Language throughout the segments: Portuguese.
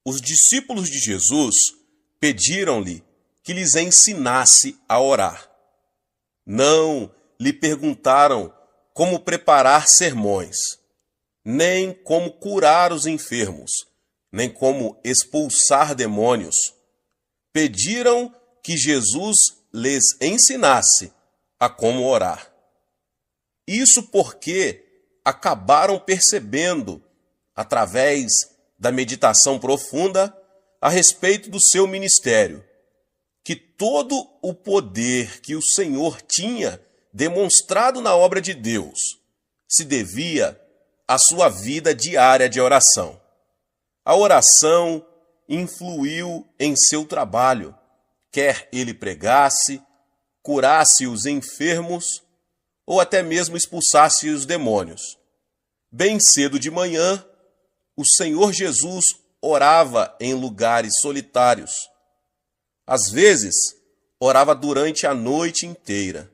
Os discípulos de Jesus pediram-lhe que lhes ensinasse a orar. Não lhe perguntaram como preparar sermões, nem como curar os enfermos, nem como expulsar demônios. Pediram que Jesus lhes ensinasse a como orar. Isso porque acabaram percebendo, através da meditação profunda a respeito do seu ministério, que todo o poder que o Senhor tinha demonstrado na obra de Deus se devia à sua vida diária de oração. A oração influiu em seu trabalho, quer ele pregasse, curasse os enfermos ou até mesmo expulsasse os demônios. Bem cedo de manhã, o Senhor Jesus orava em lugares solitários. Às vezes, orava durante a noite inteira.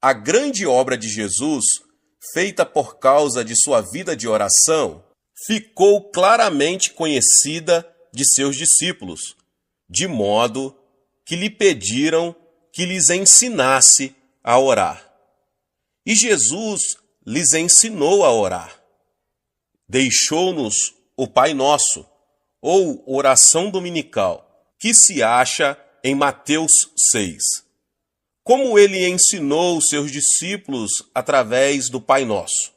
A grande obra de Jesus, feita por causa de sua vida de oração, ficou claramente conhecida de seus discípulos, de modo que lhe pediram que lhes ensinasse a orar. E Jesus lhes ensinou a orar. Deixou-nos o Pai Nosso, ou oração dominical, que se acha em Mateus 6. Como ele ensinou os seus discípulos através do Pai Nosso?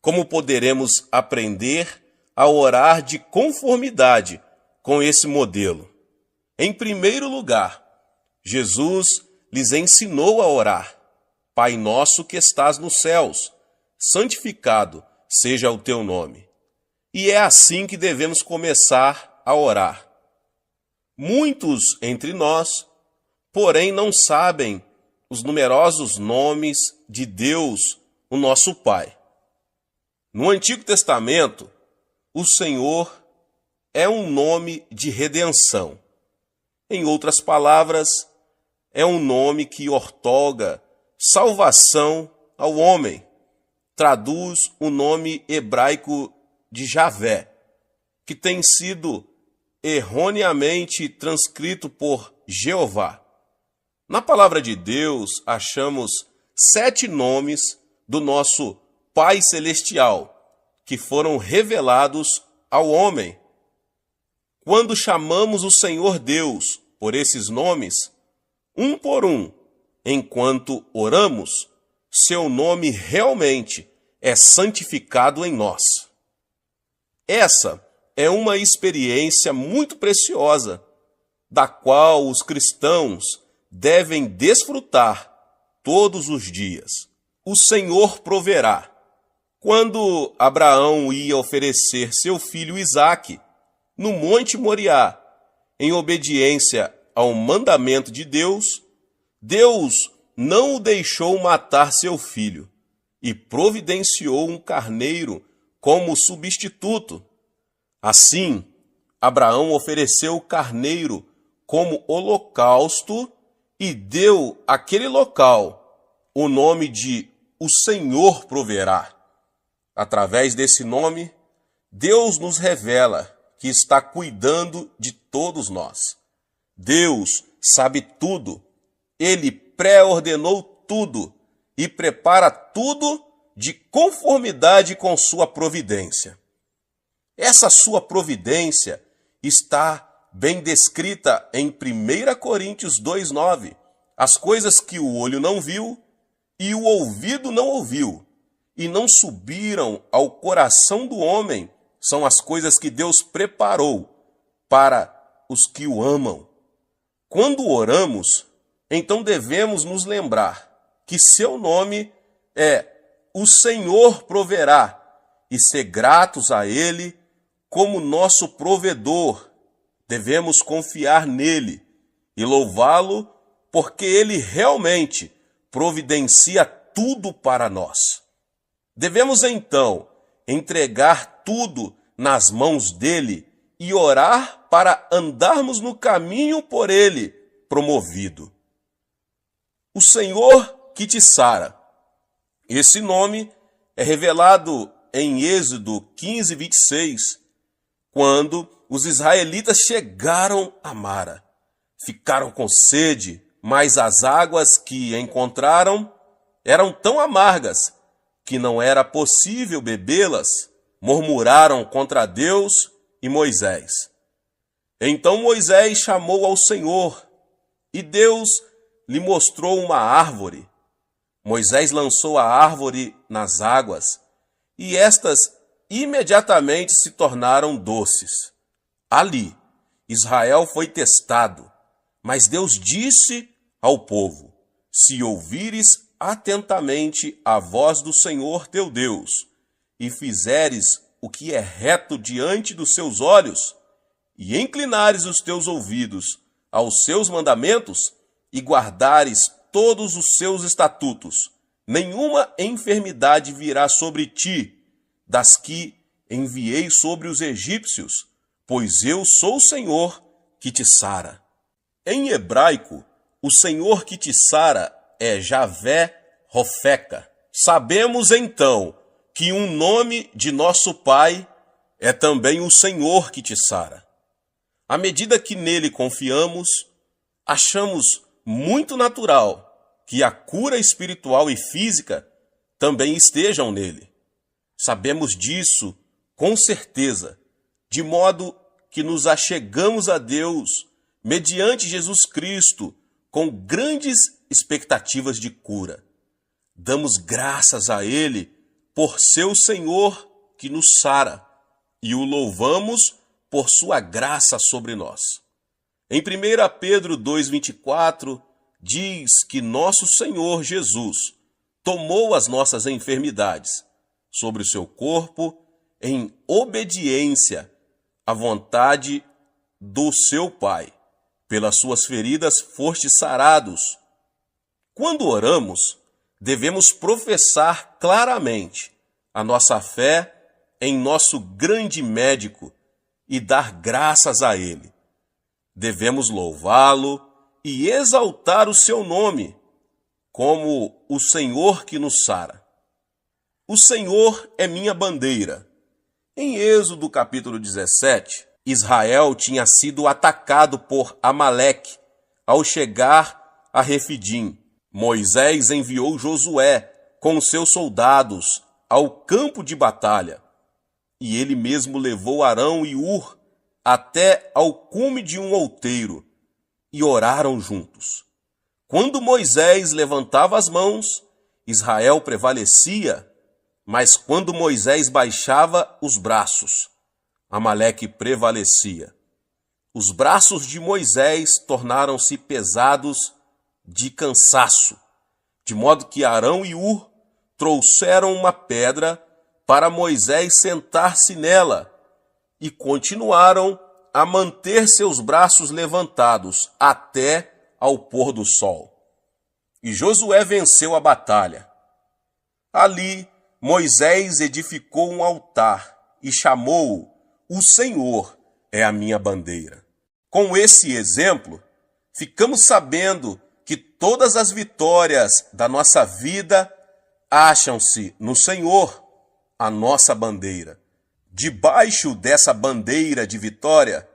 Como poderemos aprender a orar de conformidade com esse modelo? Em primeiro lugar, Jesus lhes ensinou a orar. Pai nosso que estás nos céus, santificado seja o teu nome. E é assim que devemos começar a orar. Muitos entre nós, porém, não sabem os numerosos nomes de Deus, o nosso Pai. No Antigo Testamento, o Senhor é um nome de redenção. Em outras palavras, é um nome que outorga salvação ao homem. Traduz o nome hebraico de Javé, que tem sido erroneamente transcrito por Jeová. Na palavra de Deus, achamos 7 nomes do nosso Pai Celestial, que foram revelados ao homem. Quando chamamos o Senhor Deus por esses nomes, um por um, enquanto oramos, seu nome realmente é santificado em nós. Essa é uma experiência muito preciosa, da qual os cristãos devem desfrutar todos os dias. O Senhor proverá. Quando Abraão ia oferecer seu filho Isaque no Monte Moriá, em obediência ao mandamento de Deus, Deus não o deixou matar seu filho e providenciou um carneiro como substituto. Assim, Abraão ofereceu o carneiro como holocausto e deu àquele local o nome de O Senhor Proverá. Através desse nome, Deus nos revela que está cuidando de todos nós. Deus sabe tudo, Ele pré-ordenou tudo e prepara tudo de conformidade com sua providência. Essa sua providência está bem descrita em 1 Coríntios 2,9. As coisas que o olho não viu e o ouvido não ouviu e não subiram ao coração do homem são as coisas que Deus preparou para os que o amam. Quando oramos, então devemos nos lembrar que seu nome é O Senhor Proverá e ser gratos a Ele como nosso provedor. Devemos confiar nele e louvá-lo porque ele realmente providencia tudo para nós. Devemos então entregar tudo nas mãos dele e orar para andarmos no caminho por ele promovido. O Senhor que te sara. Esse nome é revelado em Êxodo 15, 26, Quando os israelitas chegaram a Mara, ficaram com sede, mas as águas que encontraram eram tão amargas que não era possível bebê-las. Murmuraram contra Deus e Moisés. Então Moisés chamou ao Senhor, e Deus lhe mostrou uma árvore. Moisés lançou a árvore nas águas, e estas imediatamente se tornaram doces. Ali, Israel foi testado, mas Deus disse ao povo: se ouvires atentamente a voz do Senhor teu Deus, e fizeres o que é reto diante dos seus olhos, e inclinares os teus ouvidos aos seus mandamentos, e guardares todos os seus estatutos, nenhuma enfermidade virá sobre ti, das que enviei sobre os egípcios, pois eu sou o Senhor que te sara. Em hebraico, o Senhor que te sara é Javé Rofeca. Sabemos então que um nome de nosso Pai é também o Senhor que te sara. À medida que nele confiamos, achamos muito natural que a cura espiritual e física também estejam nele. Sabemos disso com certeza, de modo que nos achegamos a Deus mediante Jesus Cristo com grandes expectativas de cura. Damos graças a Ele por ser o Senhor que nos sara e o louvamos por sua graça sobre nós. Em 1 Pedro 2,24, diz que nosso Senhor Jesus tomou as nossas enfermidades sobre o seu corpo em obediência à vontade do seu Pai. Pelas suas feridas fostes sarados. Quando oramos, devemos professar claramente a nossa fé em nosso grande médico e dar graças a Ele. Devemos louvá-lo e exaltar o seu nome como o Senhor que nos sara. O Senhor é minha bandeira. Em Êxodo capítulo 17, Israel tinha sido atacado por Amaleque ao chegar a Refidim. Moisés enviou Josué com seus soldados ao campo de batalha, e ele mesmo levou Arão e Ur até ao cume de um outeiro, e oraram juntos. Quando Moisés levantava as mãos, Israel prevalecia, mas quando Moisés baixava os braços, Amaleque prevalecia. Os braços de Moisés tornaram-se pesados de cansaço, de modo que Arão e Ur trouxeram uma pedra para Moisés sentar-se nela e continuaram a manter seus braços levantados até ao pôr do sol. E Josué venceu a batalha. Ali, Moisés edificou um altar e chamou-o: O Senhor é a minha bandeira. Com esse exemplo, ficamos sabendo que todas as vitórias da nossa vida acham-se no Senhor, a nossa bandeira. Debaixo dessa bandeira de vitória,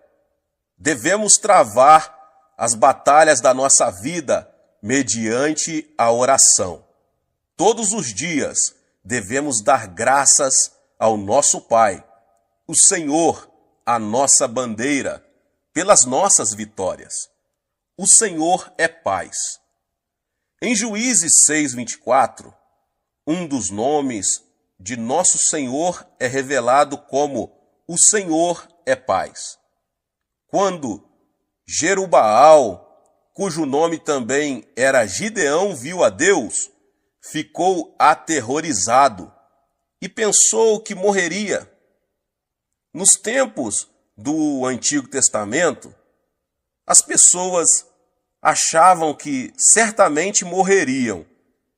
devemos travar as batalhas da nossa vida mediante a oração. Todos os dias devemos dar graças ao nosso Pai, o Senhor, a nossa bandeira, pelas nossas vitórias. O Senhor é paz. Em Juízes 6:24, um dos nomes de nosso Senhor é revelado como o Senhor é paz. Quando Jerubaal, cujo nome também era Gideão, viu a Deus, ficou aterrorizado e pensou que morreria. Nos tempos do Antigo Testamento, as pessoas achavam que certamente morreriam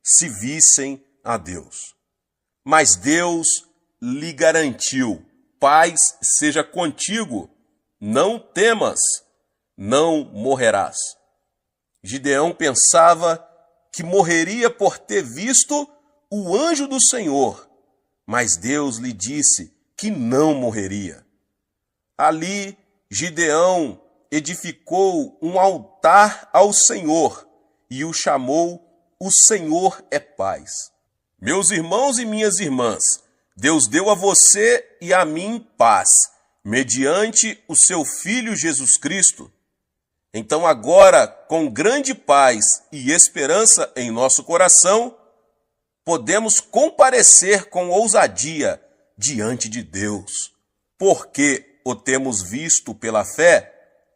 se vissem a Deus. Mas Deus lhe garantiu: paz seja contigo, não temas, não morrerás. Gideão pensava que morreria por ter visto o anjo do Senhor, mas Deus lhe disse que não morreria. Ali, Gideão edificou um altar ao Senhor e o chamou "O Senhor é Paz". Meus irmãos e minhas irmãs, Deus deu a você e a mim paz, mediante o seu Filho Jesus Cristo. Então agora, com grande paz e esperança em nosso coração, podemos comparecer com ousadia diante de Deus. Porque o temos visto pela fé,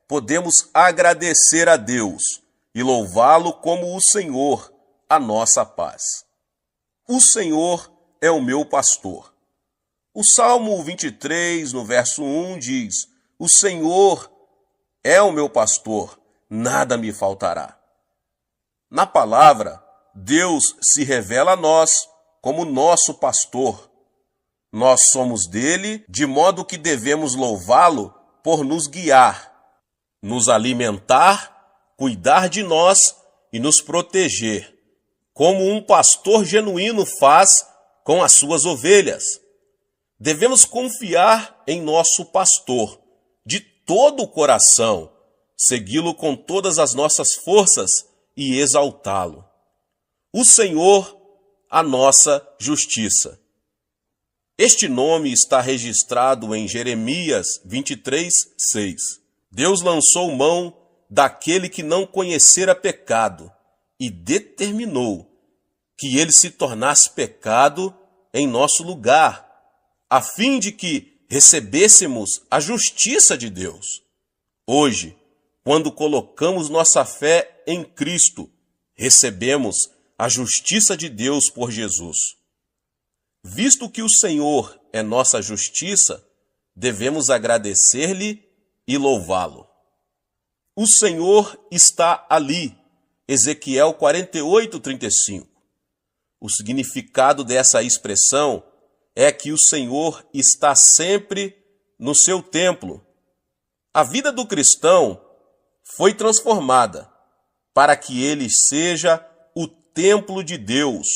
podemos agradecer a Deus e louvá-lo como o Senhor, a nossa paz. O Senhor é o meu pastor. O Salmo 23, no verso 1, diz: "O Senhor é o meu pastor, nada me faltará". Na palavra, Deus se revela a nós como nosso pastor. Nós somos dele, de modo que devemos louvá-lo por nos guiar, nos alimentar, cuidar de nós e nos proteger, como um pastor genuíno faz com as suas ovelhas. Devemos confiar em nosso pastor de todo o coração, segui-lo com todas as nossas forças e exaltá-lo. O Senhor, a nossa justiça. Este nome está registrado em Jeremias 23, 6. Deus lançou mão daquele que não conhecera pecado e determinou que ele se tornasse pecado em nosso lugar, a fim de que recebêssemos a justiça de Deus. Hoje, quando colocamos nossa fé em Cristo, recebemos a justiça de Deus por Jesus. Visto que o Senhor é nossa justiça, devemos agradecer-lhe e louvá-lo. O Senhor está ali. Ezequiel 48, 35. O significado dessa expressão é que o Senhor está sempre no seu templo. A vida do cristão foi transformada para que ele seja o templo de Deus,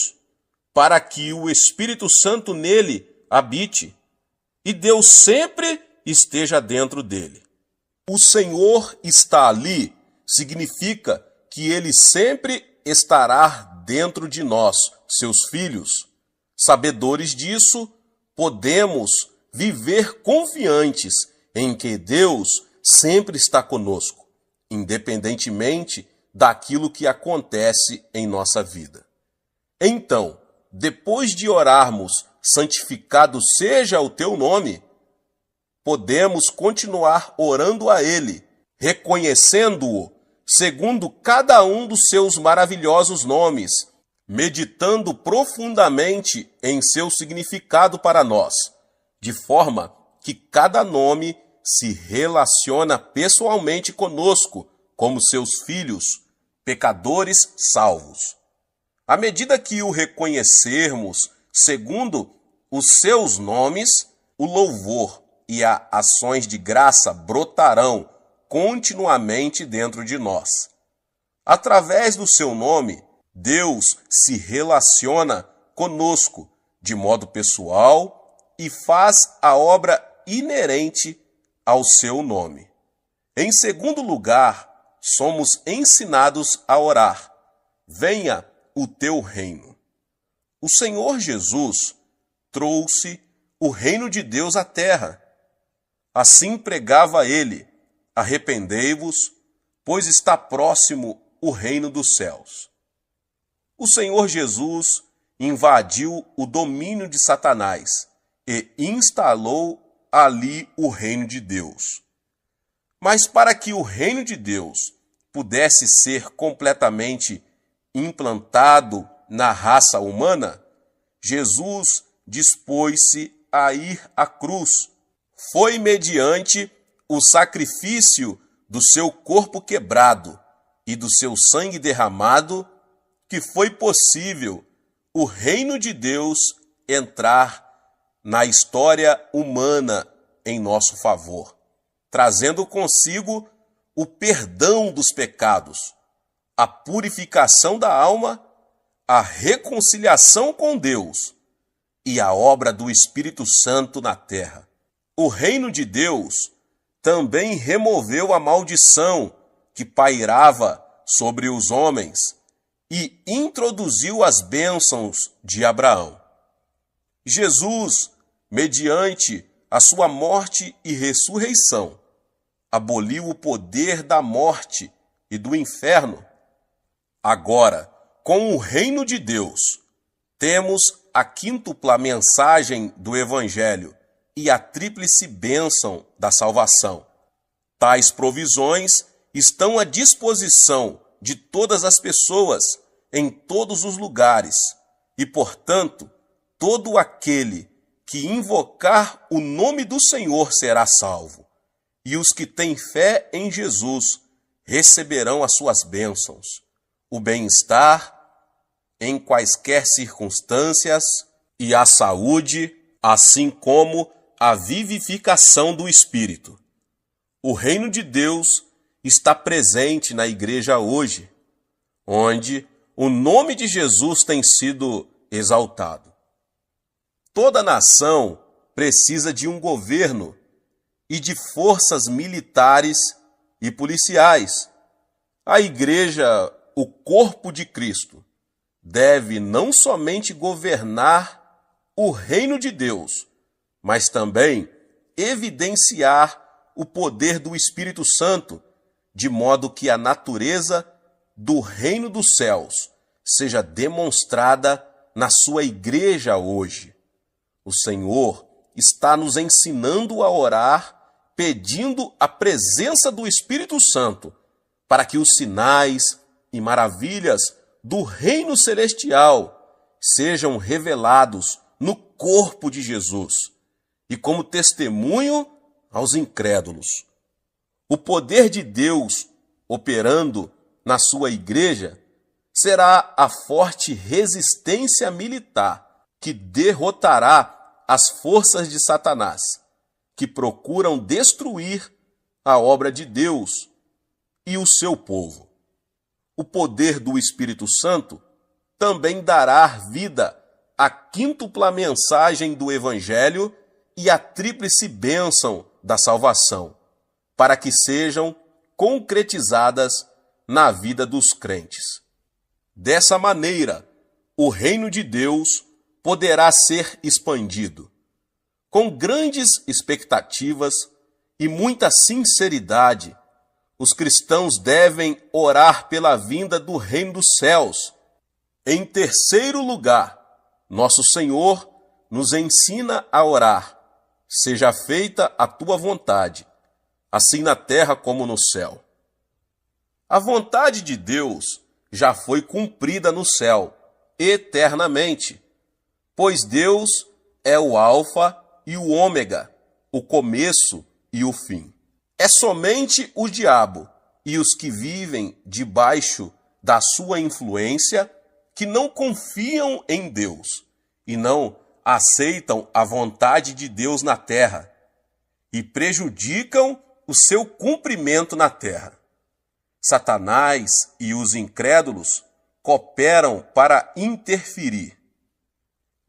para que o Espírito Santo nele habite e Deus sempre esteja dentro dele. O Senhor está ali significa que ele sempre estará dentro de nós, seus filhos. Sabedores disso, podemos viver confiantes em que Deus sempre está conosco, independentemente daquilo que acontece em nossa vida. Então, depois de orarmos, santificado seja o teu nome, podemos continuar orando a Ele, reconhecendo-o segundo cada um dos seus maravilhosos nomes, meditando profundamente em seu significado para nós, de forma que cada nome se relaciona pessoalmente conosco, como seus filhos, pecadores salvos. À medida que o reconhecermos segundo os seus nomes, o louvor e as ações de graça brotarão continuamente dentro de nós. Através do seu nome, Deus se relaciona conosco de modo pessoal e faz a obra inerente ao seu nome. Em segundo lugar, somos ensinados a orar: venha o teu reino. O Senhor Jesus trouxe o reino de Deus à terra. Assim pregava ele: arrependei-vos, pois está próximo o reino dos céus. O Senhor Jesus invadiu o domínio de Satanás e instalou ali o reino de Deus. Mas para que o reino de Deus pudesse ser completamente implantado na raça humana, Jesus dispôs-se a ir à cruz. Foi mediante o sacrifício do seu corpo quebrado e do seu sangue derramado que foi possível o reino de Deus entrar na história humana em nosso favor, trazendo consigo o perdão dos pecados, a purificação da alma, a reconciliação com Deus e a obra do Espírito Santo na terra. O reino de Deus também removeu a maldição que pairava sobre os homens e introduziu as bênçãos de Abraão. Jesus, mediante a sua morte e ressurreição, aboliu o poder da morte e do inferno. Agora, com o reino de Deus, temos a quíntupla mensagem do Evangelho e a tríplice bênção da salvação. Tais provisões estão à disposição de todas as pessoas, em todos os lugares, e, portanto, todo aquele que invocar o nome do Senhor será salvo, e os que têm fé em Jesus receberão as suas bênçãos, o bem-estar em quaisquer circunstâncias e a saúde, assim como a vivificação do Espírito. O reino de Deus está presente na igreja hoje, onde o nome de Jesus tem sido exaltado. Toda nação precisa de um governo e de forças militares e policiais. A igreja, o corpo de Cristo, deve não somente governar o reino de Deus, mas também evidenciar o poder do Espírito Santo, de modo que a natureza do reino dos céus seja demonstrada na sua igreja hoje. O Senhor está nos ensinando a orar, pedindo a presença do Espírito Santo, para que os sinais e maravilhas do reino celestial sejam revelados no corpo de Jesus e como testemunho aos incrédulos. O poder de Deus operando na sua igreja será a forte resistência militar que derrotará as forças de Satanás, que procuram destruir a obra de Deus e o seu povo. O poder do Espírito Santo também dará vida à quíntupla mensagem do Evangelho e à tríplice bênção da salvação, para que sejam concretizadas na vida dos crentes. Dessa maneira, o reino de Deus poderá ser expandido. Com grandes expectativas e muita sinceridade, os cristãos devem orar pela vinda do reino dos céus. Em terceiro lugar, nosso Senhor nos ensina a orar: seja feita a tua vontade, assim na terra como no céu. A vontade de Deus já foi cumprida no céu, eternamente, pois Deus é o Alfa e o Ômega, o começo e o fim. É somente o diabo e os que vivem debaixo da sua influência que não confiam em Deus e não aceitam a vontade de Deus na terra e prejudicam o seu cumprimento na terra. Satanás e os incrédulos cooperam para interferir.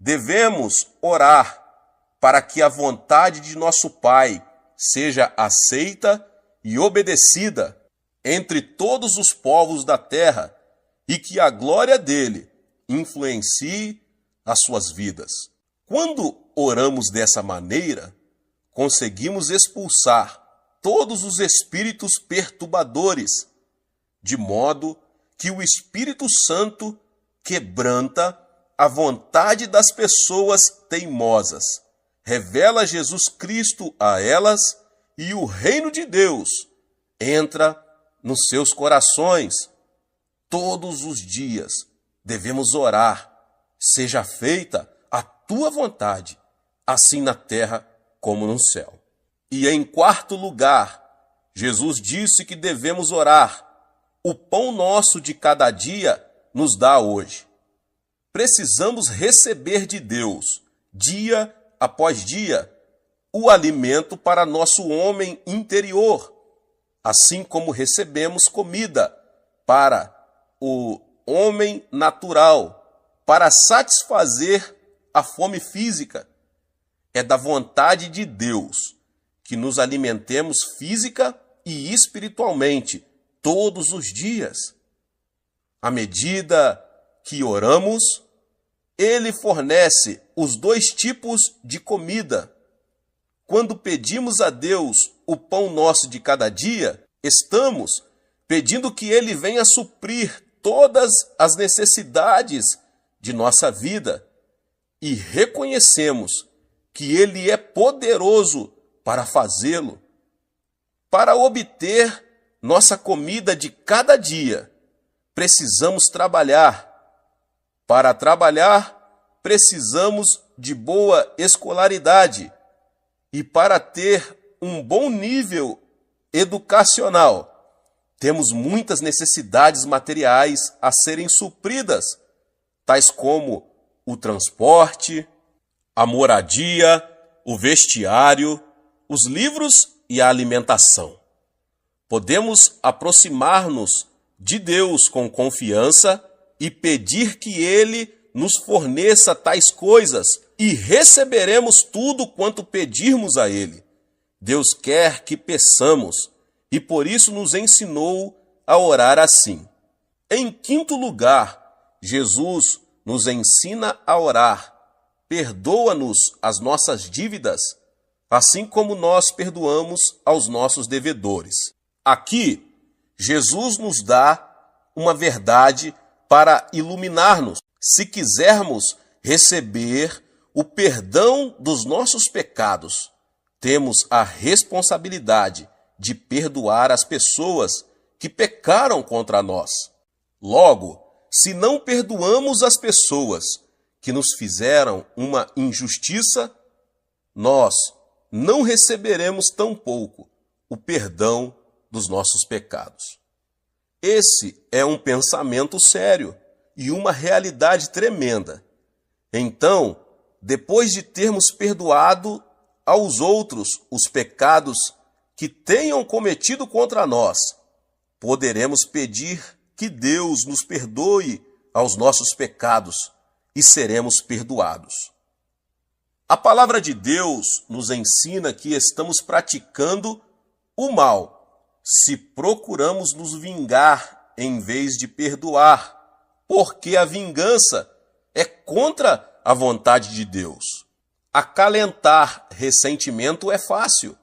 Devemos orar para que a vontade de nosso Pai seja aceita e obedecida entre todos os povos da terra e que a glória dele influencie as suas vidas. Quando oramos dessa maneira, conseguimos expulsar todos os espíritos perturbadores, de modo que o Espírito Santo quebranta a vontade das pessoas teimosas, revela Jesus Cristo a elas e o reino de Deus entra nos seus corações. Todos os dias devemos orar: seja feita a tua vontade, assim na terra como no céu. E em quarto lugar, Jesus disse que devemos orar: o pão nosso de cada dia nos dá hoje. Precisamos receber de Deus, dia após dia, o alimento para nosso homem interior, assim como recebemos comida para o homem natural, para satisfazer a fome física. É da vontade de Deus que nos alimentemos física e espiritualmente todos os dias. À medida que oramos, Ele fornece os dois tipos de comida. Quando pedimos a Deus o pão nosso de cada dia, estamos pedindo que Ele venha suprir todas as necessidades de nossa vida e reconhecemos que Ele é poderoso para fazê-lo. Para obter nossa comida de cada dia, precisamos trabalhar. Para trabalhar, precisamos de boa escolaridade. E para ter um bom nível educacional, temos muitas necessidades materiais a serem supridas, tais como o transporte, a moradia, o vestiário, os livros e a alimentação. Podemos aproximar-nos de Deus com confiança e pedir que Ele nos forneça tais coisas e receberemos tudo quanto pedirmos a Ele. Deus quer que peçamos e por isso nos ensinou a orar assim. Em quinto lugar, Jesus nos ensina a orar. Perdoa-nos as nossas dívidas, assim como nós perdoamos aos nossos devedores. Aqui, Jesus nos dá uma verdade para iluminar-nos. Se quisermos receber o perdão dos nossos pecados, temos a responsabilidade de perdoar as pessoas que pecaram contra nós. Logo, se não perdoamos as pessoas que nos fizeram uma injustiça, nós não receberemos tampouco o perdão dos nossos pecados. Esse é um pensamento sério e uma realidade tremenda. Então, depois de termos perdoado aos outros os pecados que tenham cometido contra nós, poderemos pedir que Deus nos perdoe aos nossos pecados e seremos perdoados. A palavra de Deus nos ensina que estamos praticando o mal se procuramos nos vingar em vez de perdoar, porque a vingança é contra a vontade de Deus. Acalentar ressentimento é fácil,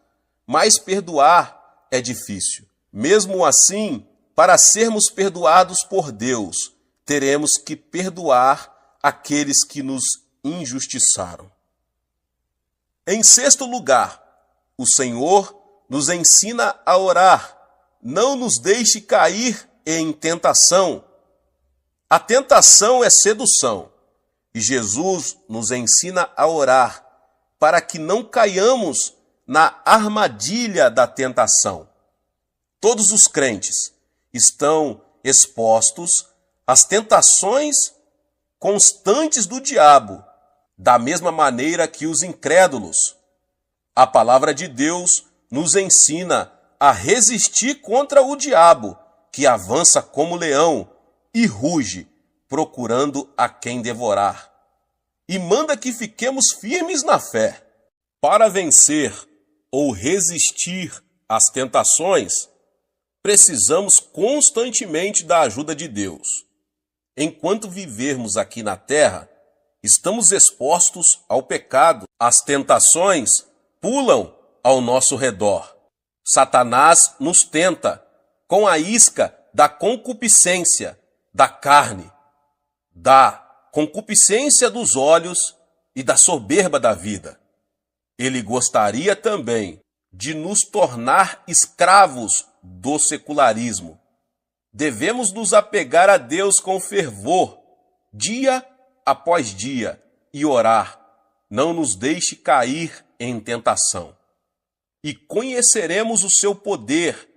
mas perdoar é difícil. Mesmo assim, para sermos perdoados por Deus, teremos que perdoar aqueles que nos injustiçaram. Em sexto lugar, o Senhor nos ensina a orar. Não nos deixe cair em tentação. A tentação é sedução, e Jesus nos ensina a orar para que não caiamos na armadilha da tentação. Todos os crentes estão expostos às tentações constantes do diabo, da mesma maneira que os incrédulos. A palavra de Deus nos ensina a resistir contra o diabo, que avança como leão e ruge, procurando a quem devorar. E manda que fiquemos firmes na fé. Para vencer ou resistir às tentações, precisamos constantemente da ajuda de Deus. Enquanto vivermos aqui na terra, estamos expostos ao pecado. As tentações pulam ao nosso redor. Satanás nos tenta com a isca da concupiscência da carne, da concupiscência dos olhos e da soberba da vida. Ele gostaria também de nos tornar escravos do secularismo. Devemos nos apegar a Deus com fervor, dia após dia, e orar. Não nos deixe cair em tentação. E conheceremos o seu poder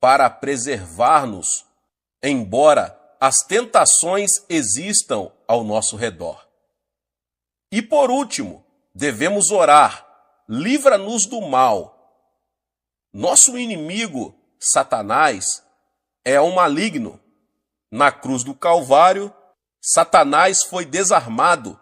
para preservar-nos, embora as tentações existam ao nosso redor. E por último, devemos orar, livra-nos do mal. Nosso inimigo, Satanás, é um maligno. Na cruz do Calvário, Satanás foi desarmado,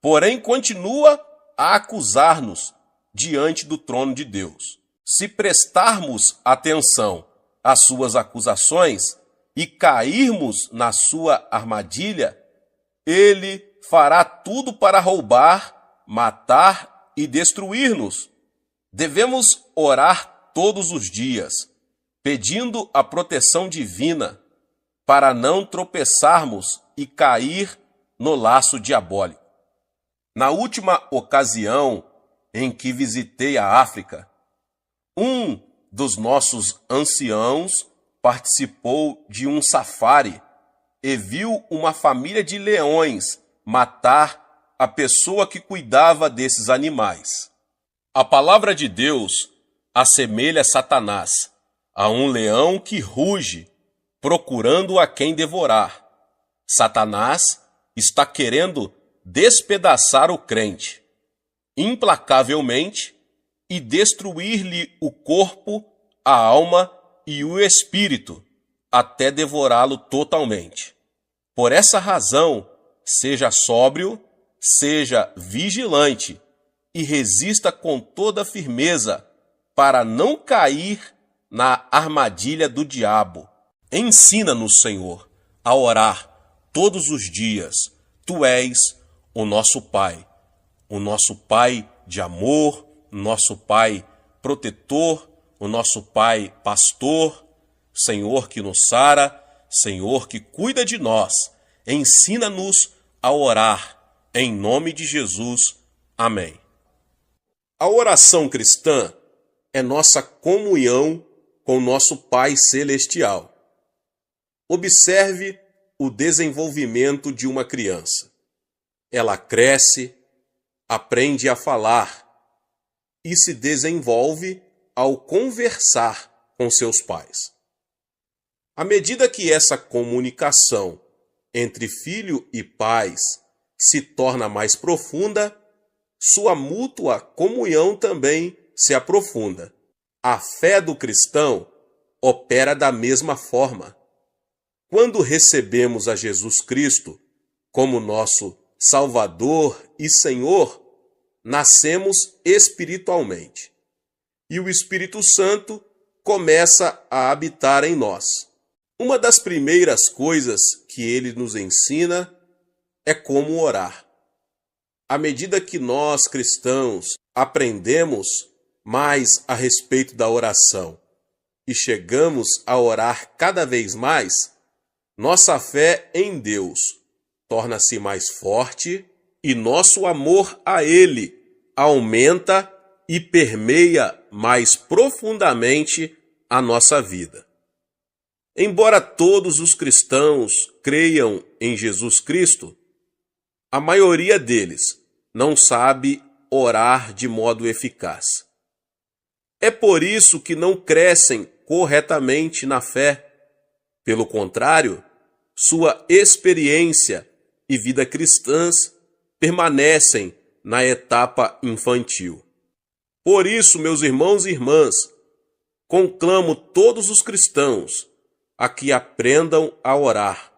porém continua a acusar-nos diante do trono de Deus. Se prestarmos atenção às suas acusações e cairmos na sua armadilha, ele fará tudo para roubar, matar e destruir-nos. Devemos orar todos os dias, pedindo a proteção divina para não tropeçarmos e cair no laço diabólico. Na última ocasião em que visitei a África, um dos nossos anciãos participou de um safari e viu uma família de leões matar a pessoa que cuidava desses animais. A palavra de Deus assemelha Satanás a um leão que ruge, procurando a quem devorar. Satanás está querendo despedaçar o crente, implacavelmente, e destruir-lhe o corpo, a alma e o espírito, até devorá-lo totalmente. Por essa razão, seja sóbrio, seja vigilante e resista com toda firmeza para não cair na armadilha do diabo. Ensina-nos, Senhor, a orar todos os dias. Tu és o nosso Pai de amor, o nosso Pai protetor, o nosso Pai pastor, Senhor que nos sara, Senhor que cuida de nós. Ensina-nos a orar, em nome de Jesus. Amém. A oração cristã é nossa comunhão com nosso Pai Celestial. Observe o desenvolvimento de uma criança. Ela cresce, aprende a falar e se desenvolve ao conversar com seus pais. À medida que essa comunicação entre filho e pais se torna mais profunda, sua mútua comunhão também se aprofunda. A fé do cristão opera da mesma forma. Quando recebemos a Jesus Cristo como nosso Salvador e Senhor, nascemos espiritualmente. E o Espírito Santo começa a habitar em nós. Uma das primeiras coisas que ele nos ensina é como orar. À medida que nós, cristãos, aprendemos mais a respeito da oração e chegamos a orar cada vez mais, nossa fé em Deus torna-se mais forte e nosso amor a Ele aumenta e permeia mais profundamente a nossa vida. Embora todos os cristãos creiam em Jesus Cristo, a maioria deles não sabe orar de modo eficaz. É por isso que não crescem corretamente na fé. Pelo contrário, sua experiência e vida cristãs permanecem na etapa infantil. Por isso, meus irmãos e irmãs, conclamo todos os cristãos a que aprendam a orar.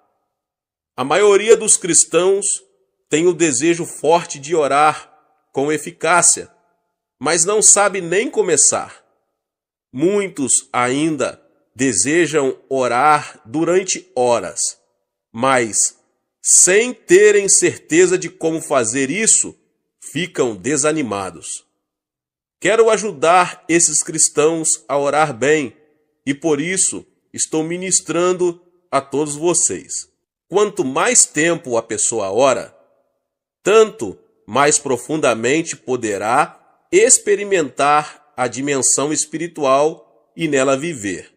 A maioria dos cristãos tem o desejo forte de orar com eficácia, mas não sabe nem começar. Muitos ainda desejam orar durante horas, mas, sem terem certeza de como fazer isso, ficam desanimados. Quero ajudar esses cristãos a orar bem e, por isso, estou ministrando a todos vocês. Quanto mais tempo a pessoa ora, tanto mais profundamente poderá experimentar a dimensão espiritual e nela viver.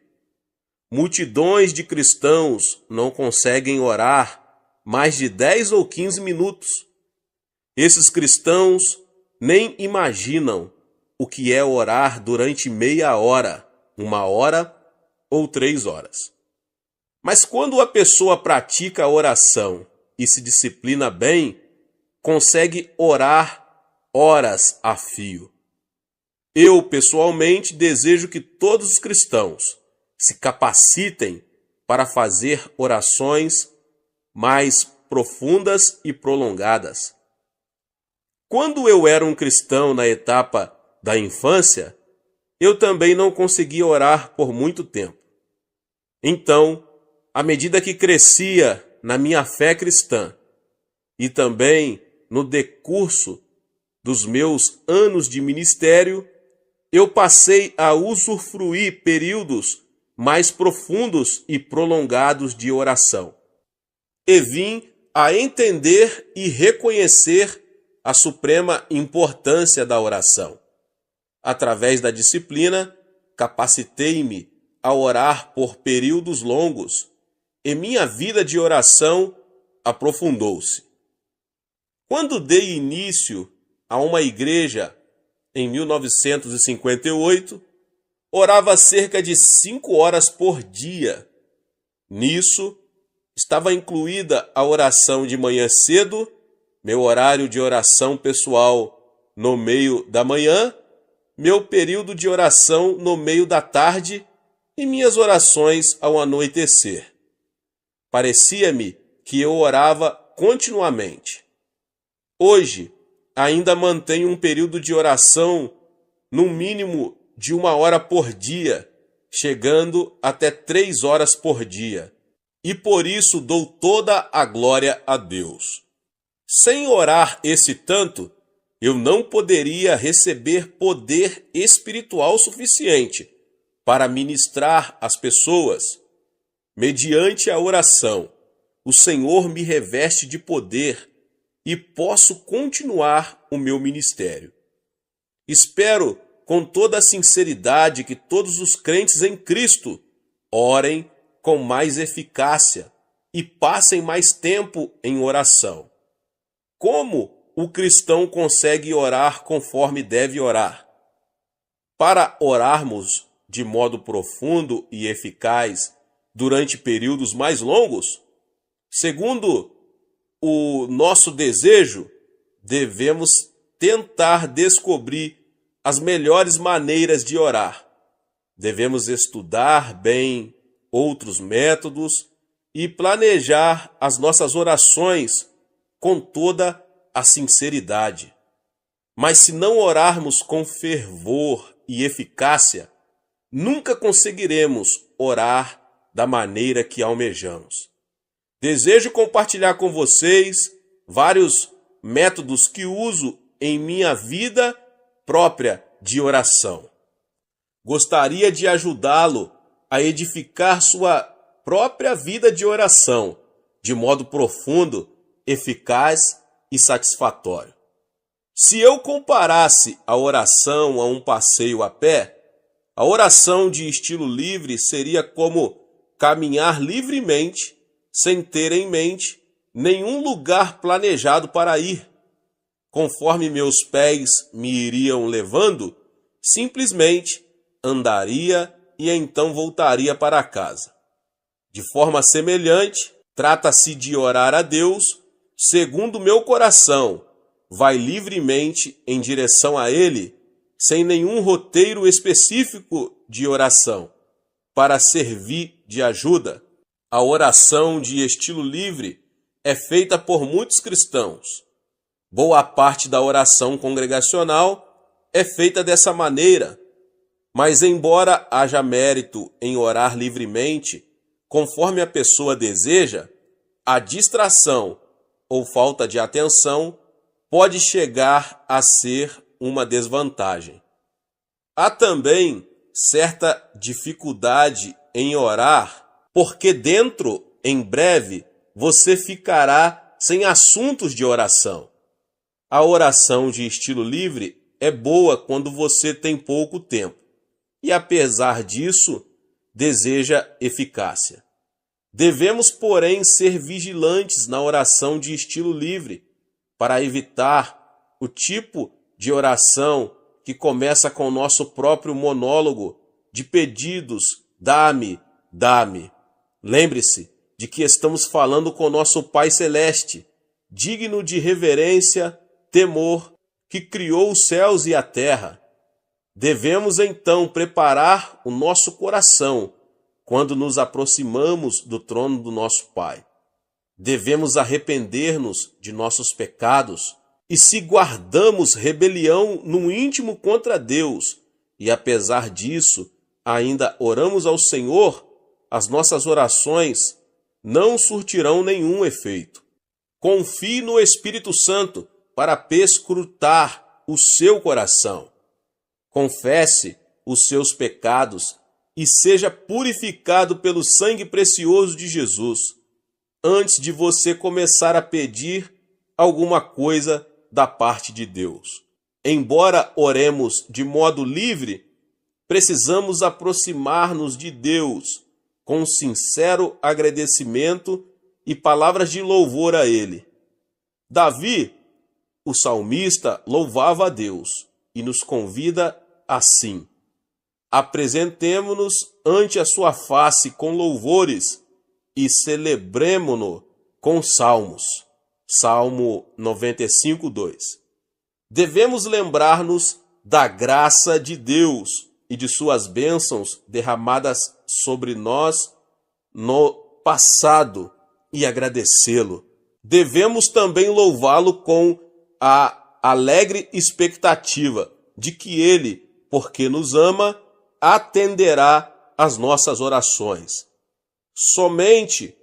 Multidões de cristãos não conseguem orar mais de 10 ou 15 minutos. Esses cristãos nem imaginam o que é orar durante meia hora, 1 hora ou 3 horas. Mas quando a pessoa pratica a oração e se disciplina bem, consegue orar horas a fio. Eu, pessoalmente, desejo que todos os cristãos se capacitem para fazer orações mais profundas e prolongadas. Quando eu era um cristão na etapa da infância, eu também não conseguia orar por muito tempo. Então, à medida que crescia na minha fé cristã e também no decurso dos meus anos de ministério, eu passei a usufruir períodos mais profundos e prolongados de oração. E vim a entender e reconhecer a suprema importância da oração. Através da disciplina, capacitei-me a orar por períodos longos e minha vida de oração aprofundou-se. Quando dei início a uma igreja em 1958, orava cerca de 5 horas por dia. Nisso, estava incluída a oração de manhã cedo, meu horário de oração pessoal no meio da manhã, meu período de oração no meio da tarde e minhas orações ao anoitecer. Parecia-me que eu orava continuamente. Hoje, ainda mantenho um período de oração no mínimo de 1 hora por dia, chegando até 3 horas por dia. E por isso dou toda a glória a Deus. Sem orar esse tanto, eu não poderia receber poder espiritual suficiente para ministrar às pessoas. Mediante a oração, o Senhor me reveste de poder e posso continuar o meu ministério. Espero com toda a sinceridade que todos os crentes em Cristo orem com mais eficácia e passem mais tempo em oração. Como o cristão consegue orar conforme deve orar? Para orarmos de modo profundo e eficaz durante períodos mais longos, segundo o nosso desejo, devemos tentar descobrir as melhores maneiras de orar. Devemos estudar bem outros métodos e planejar as nossas orações com toda a sinceridade. Mas se não orarmos com fervor e eficácia, nunca conseguiremos orar da maneira que almejamos. Desejo compartilhar com vocês vários métodos que uso em minha vida própria de oração. Gostaria de ajudá-lo a edificar sua própria vida de oração de modo profundo, eficaz e satisfatório. Se eu comparasse a oração a um passeio a pé, a oração de estilo livre seria como caminhar livremente, sem ter em mente nenhum lugar planejado para ir. Conforme meus pés me iriam levando, simplesmente andaria e então voltaria para casa. De forma semelhante, trata-se de orar a Deus segundo meu coração, vai livremente em direção a Ele, sem nenhum roteiro específico de oração, para servir de ajuda. A oração de estilo livre é feita por muitos cristãos. Boa parte da oração congregacional é feita dessa maneira, mas embora haja mérito em orar livremente, conforme a pessoa deseja, a distração ou falta de atenção pode chegar a ser uma desvantagem. Há também certa dificuldade em orar, porque em breve, você ficará sem assuntos de oração. A oração de estilo livre é boa quando você tem pouco tempo e, apesar disso, deseja eficácia. Devemos, porém, ser vigilantes na oração de estilo livre para evitar o tipo de oração que começa com o nosso próprio monólogo de pedidos, dá-me, dá-me. Lembre-se de que estamos falando com nosso Pai Celeste, digno de reverência, temor, que criou os céus e a terra. Devemos então preparar o nosso coração quando nos aproximamos do trono do nosso Pai. Devemos arrepender-nos de nossos pecados e, se guardamos rebelião no íntimo contra Deus, e apesar disso, ainda oramos ao Senhor, as nossas orações não surtirão nenhum efeito. Confie no Espírito Santo para perscrutar o seu coração. Confesse os seus pecados e seja purificado pelo sangue precioso de Jesus, antes de você começar a pedir alguma coisa da parte de Deus. Embora oremos de modo livre, precisamos aproximar-nos de Deus com sincero agradecimento e palavras de louvor a Ele. Davi, o salmista, louvava a Deus e nos convida assim: apresentemo-nos ante a sua face com louvores e celebremo-no com salmos. Salmo 95, 2. Devemos lembrar-nos da graça de Deus e de suas bênçãos derramadas sobre nós no passado e agradecê-lo. Devemos também louvá-lo com a alegre expectativa de que Ele, porque nos ama, atenderá às nossas orações. Somente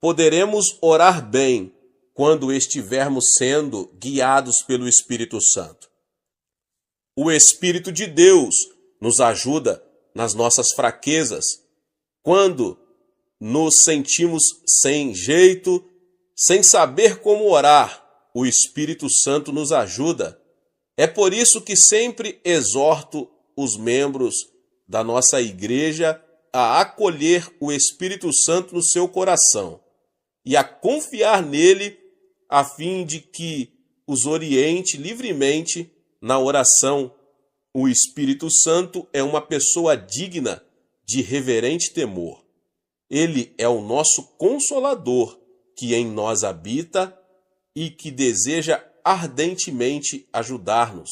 poderemos orar bem quando estivermos sendo guiados pelo Espírito Santo. O Espírito de Deus nos ajuda nas nossas fraquezas, quando nos sentimos sem jeito, sem saber como orar. O Espírito Santo nos ajuda. É por isso que sempre exorto os membros da nossa igreja a acolher o Espírito Santo no seu coração e a confiar nele a fim de que os oriente livremente na oração. O Espírito Santo é uma pessoa digna de reverente temor. Ele é o nosso Consolador, que em nós habita e que deseja ardentemente ajudar-nos.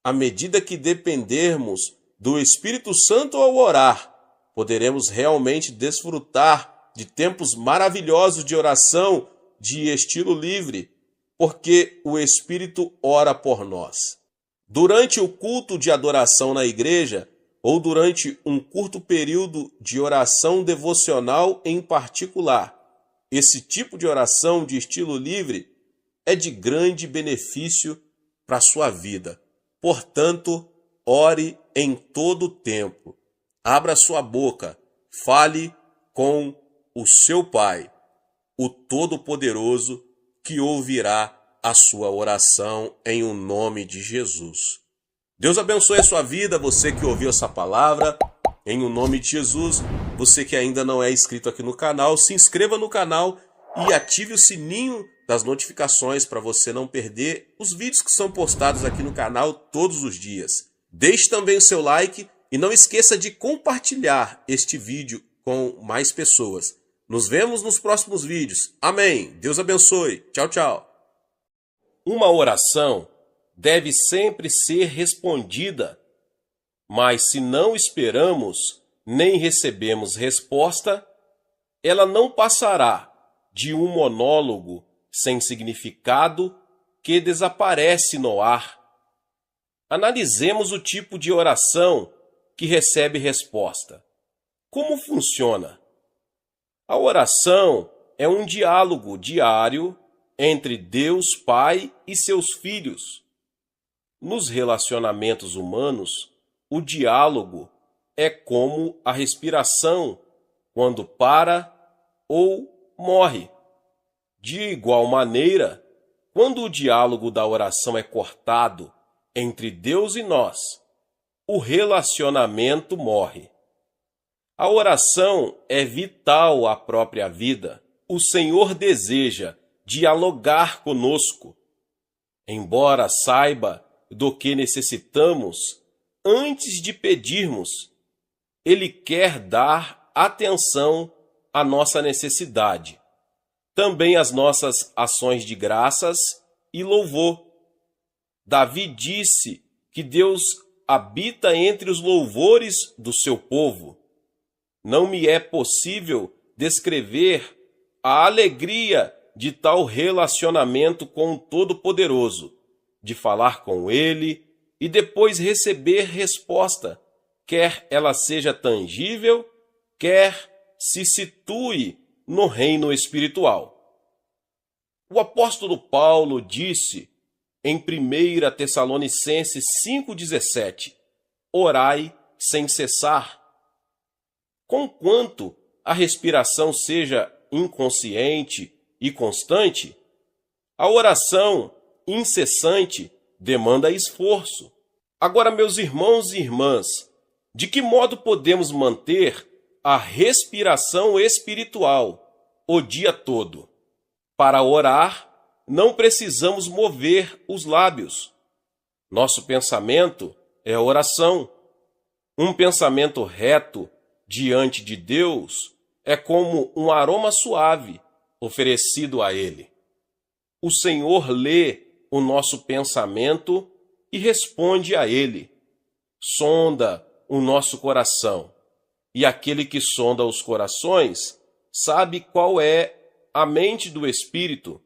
À medida que dependermos do Espírito Santo ao orar, poderemos realmente desfrutar de tempos maravilhosos de oração de estilo livre, porque o Espírito ora por nós. Durante o culto de adoração na igreja, ou durante um curto período de oração devocional em particular, esse tipo de oração de estilo livre é de grande benefício para a sua vida. Portanto, ore em todo o tempo. Abra sua boca, fale com o seu Pai, o Todo-Poderoso, que ouvirá a sua oração em o nome de Jesus. Deus abençoe a sua vida, você que ouviu essa palavra, em o nome de Jesus. Você que ainda não é inscrito aqui no canal, se inscreva no canal e ative o sininho das notificações para você não perder os vídeos que são postados aqui no canal todos os dias. Deixe também o seu like e não esqueça de compartilhar este vídeo com mais pessoas. Nos vemos nos próximos vídeos. Amém. Deus abençoe. Tchau, tchau. Uma oração deve sempre ser respondida, mas se não esperamos nem recebemos resposta, ela não passará de um monólogo sem significado que desaparece no ar. Analisemos o tipo de oração que recebe resposta. Como funciona? A oração é um diálogo diário entre Deus Pai e seus filhos. Nos relacionamentos humanos, o diálogo é como a respiração, quando para ou morre. De igual maneira, quando o diálogo da oração é cortado entre Deus e nós, o relacionamento morre. A oração é vital à própria vida. O Senhor deseja dialogar conosco. Embora saiba do que necessitamos, antes de pedirmos, Ele quer dar atenção à nossa necessidade, também às nossas ações de graças e louvor. Davi disse que Deus habita entre os louvores do seu povo. Não me é possível descrever a alegria de tal relacionamento com o Todo-Poderoso, de falar com Ele, e depois receber resposta, quer ela seja tangível, quer se situe no reino espiritual. O apóstolo Paulo disse em 1 Tessalonicenses 5,17: orai sem cessar. Conquanto a respiração seja inconsciente e constante, a oração incessante demanda esforço. Agora, meus irmãos e irmãs, de que modo podemos manter a respiração espiritual o dia todo? Para orar, não precisamos mover os lábios. Nosso pensamento é oração. Um pensamento reto diante de Deus é como um aroma suave oferecido a Ele. O Senhor lê o nosso pensamento e responde a Ele. Sonda o nosso coração. E aquele que sonda os corações sabe qual é a mente do Espírito,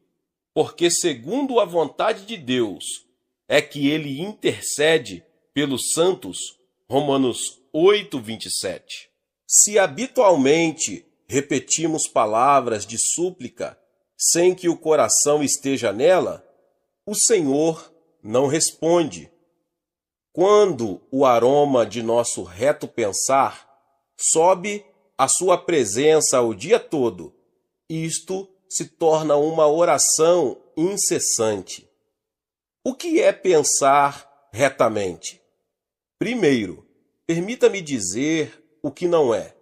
porque segundo a vontade de Deus é que Ele intercede pelos santos. Romanos 8:27. Se habitualmente repetimos palavras de súplica sem que o coração esteja nela, o Senhor não responde. Quando o aroma de nosso reto pensar sobe à sua presença o dia todo, isto se torna uma oração incessante. O que é pensar retamente? Primeiro, permita-me dizer o que não é.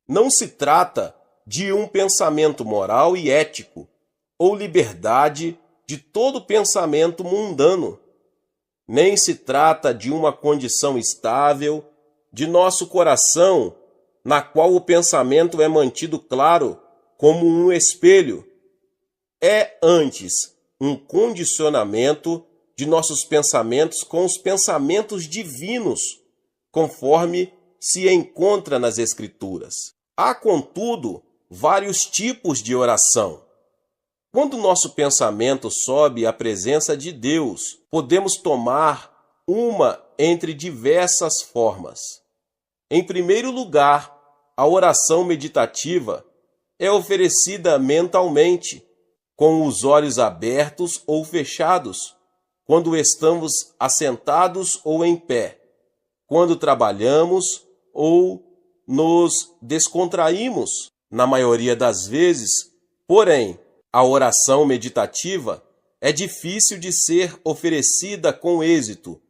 Não se trata de um pensamento moral e ético, ou liberdade de todo pensamento mundano. Nem se trata de uma condição estável de nosso coração, na qual o pensamento é mantido claro como um espelho. É antes um condicionamento de nossos pensamentos com os pensamentos divinos, conforme se encontra nas Escrituras. Há, contudo, vários tipos de oração. Quando nosso pensamento sobe à presença de Deus, podemos tomar uma entre diversas formas. Em primeiro lugar, a oração meditativa é oferecida mentalmente, com os olhos abertos ou fechados, quando estamos assentados ou em pé, quando trabalhamos ou nos descontraímos, na maioria das vezes. Porém, a oração meditativa é difícil de ser oferecida com êxito,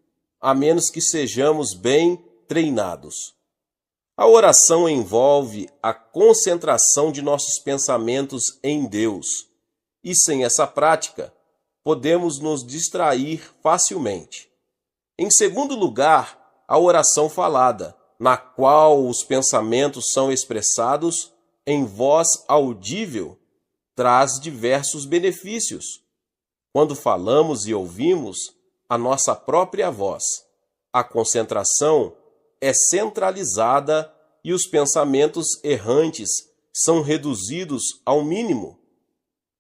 a menos que sejamos bem treinados. A oração envolve a concentração de nossos pensamentos em Deus, e sem essa prática, podemos nos distrair facilmente. Em segundo lugar, a oração falada, na qual os pensamentos são expressados em voz audível, traz diversos benefícios. Quando falamos e ouvimos a nossa própria voz, a concentração é centralizada e os pensamentos errantes são reduzidos ao mínimo.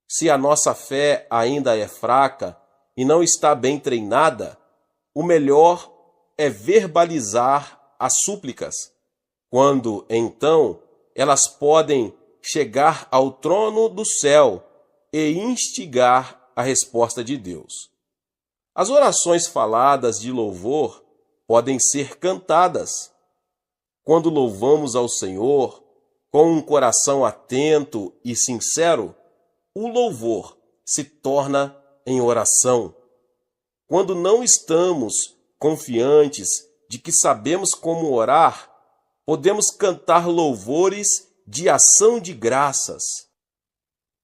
Se a nossa fé ainda é fraca e não está bem treinada, o melhor é verbalizar as súplicas, quando, então, elas podem chegar ao trono do céu e instigar a resposta de Deus. As orações faladas de louvor podem ser cantadas. Quando louvamos ao Senhor com um coração atento e sincero, o louvor se torna em oração. Quando não estamos confiantes de que sabemos como orar, podemos cantar louvores de ação de graças.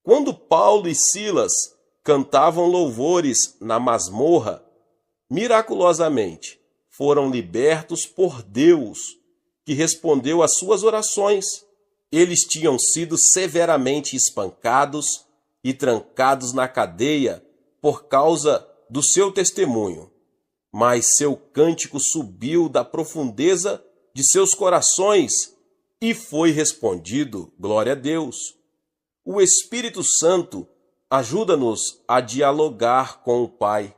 Quando Paulo e Silas cantavam louvores na masmorra, miraculosamente foram libertos por Deus, que respondeu às suas orações. Eles tinham sido severamente espancados e trancados na cadeia por causa do seu testemunho. Mas seu cântico subiu da profundeza de seus corações e foi respondido, glória a Deus. O Espírito Santo ajuda-nos a dialogar com o Pai.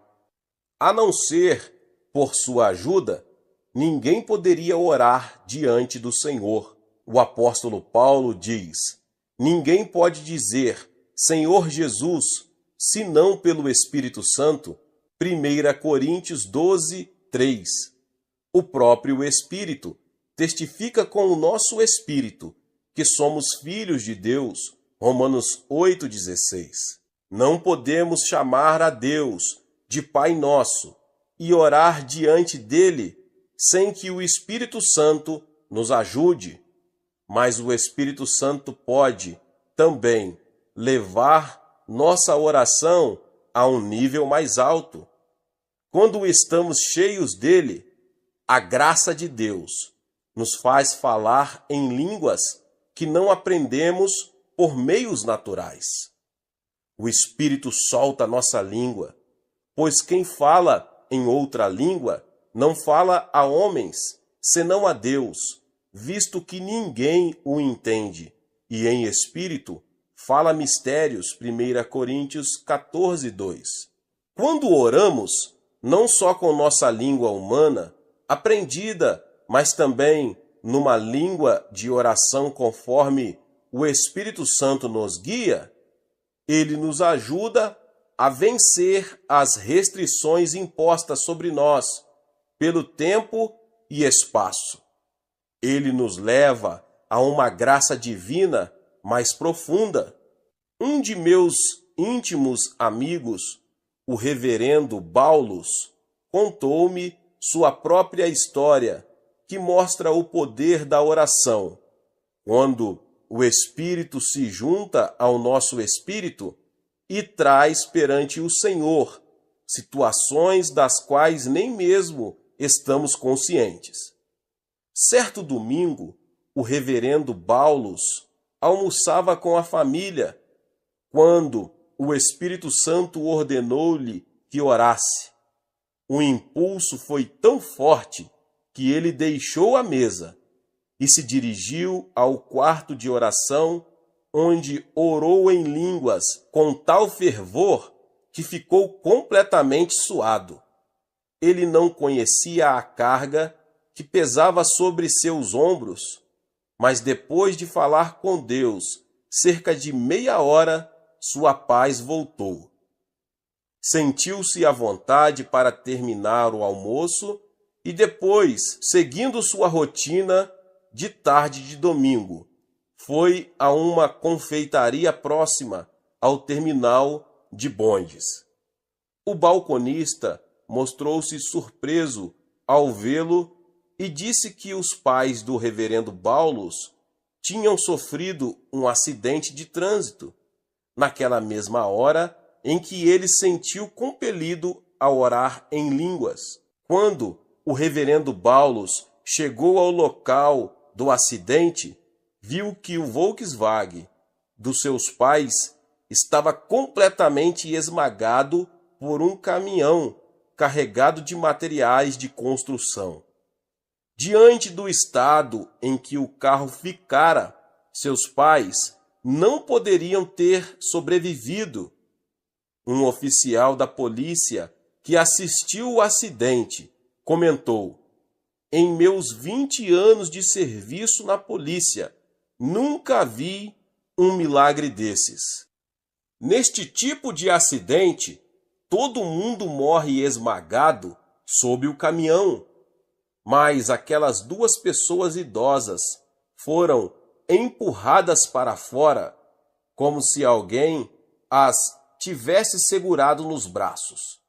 A não ser por sua ajuda, ninguém poderia orar diante do Senhor. O apóstolo Paulo diz: ninguém pode dizer Senhor Jesus, senão pelo Espírito Santo. 1 Coríntios 12, 3. O próprio Espírito testifica com o nosso espírito que somos filhos de Deus. Romanos 8,16. Não podemos chamar a Deus de Pai Nosso e orar diante dele sem que o Espírito Santo nos ajude. Mas o Espírito Santo pode também levar nossa oração a um nível mais alto. Quando estamos cheios dele, a graça de Deus nos faz falar em línguas que não aprendemos por meios naturais. O Espírito solta nossa língua, pois quem fala em outra língua não fala a homens, senão a Deus, visto que ninguém o entende, e em espírito fala mistérios. 1 Coríntios 14, 2. Quando oramos, não só com nossa língua humana, aprendida, mas também numa língua de oração conforme o Espírito Santo nos guia, ele nos ajuda a vencer as restrições impostas sobre nós pelo tempo e espaço. Ele nos leva a uma graça divina mais profunda. Um de meus íntimos amigos, o reverendo Baulos, contou-me sua própria história, que mostra o poder da oração. Quando o Espírito se junta ao nosso espírito e traz perante o Senhor situações das quais nem mesmo estamos conscientes. Certo domingo, o reverendo Baulos almoçava com a família, quando o Espírito Santo ordenou-lhe que orasse. O impulso foi tão forte que ele deixou a mesa e se dirigiu ao quarto de oração, onde orou em línguas com tal fervor que ficou completamente suado. Ele não conhecia a carga que pesava sobre seus ombros, mas depois de falar com Deus cerca de meia hora, sua paz voltou. Sentiu-se à vontade para terminar o almoço e depois, seguindo sua rotina de tarde de domingo, foi a uma confeitaria próxima ao terminal de bondes. O balconista mostrou-se surpreso ao vê-lo e disse que os pais do reverendo Baulos tinham sofrido um acidente de trânsito, naquela mesma hora em que ele sentiu compelido a orar em línguas. Quando o reverendo Baulos chegou ao local do acidente, viu que o Volkswagen dos seus pais estava completamente esmagado por um caminhão carregado de materiais de construção. Diante do estado em que o carro ficara, seus pais não poderiam ter sobrevivido. Um oficial da polícia que assistiu o acidente comentou: em meus 20 anos de serviço na polícia, nunca vi um milagre desses. Neste tipo de acidente, todo mundo morre esmagado sob o caminhão, mas aquelas duas pessoas idosas foram empurradas para fora, como se alguém as tivesse segurado nos braços.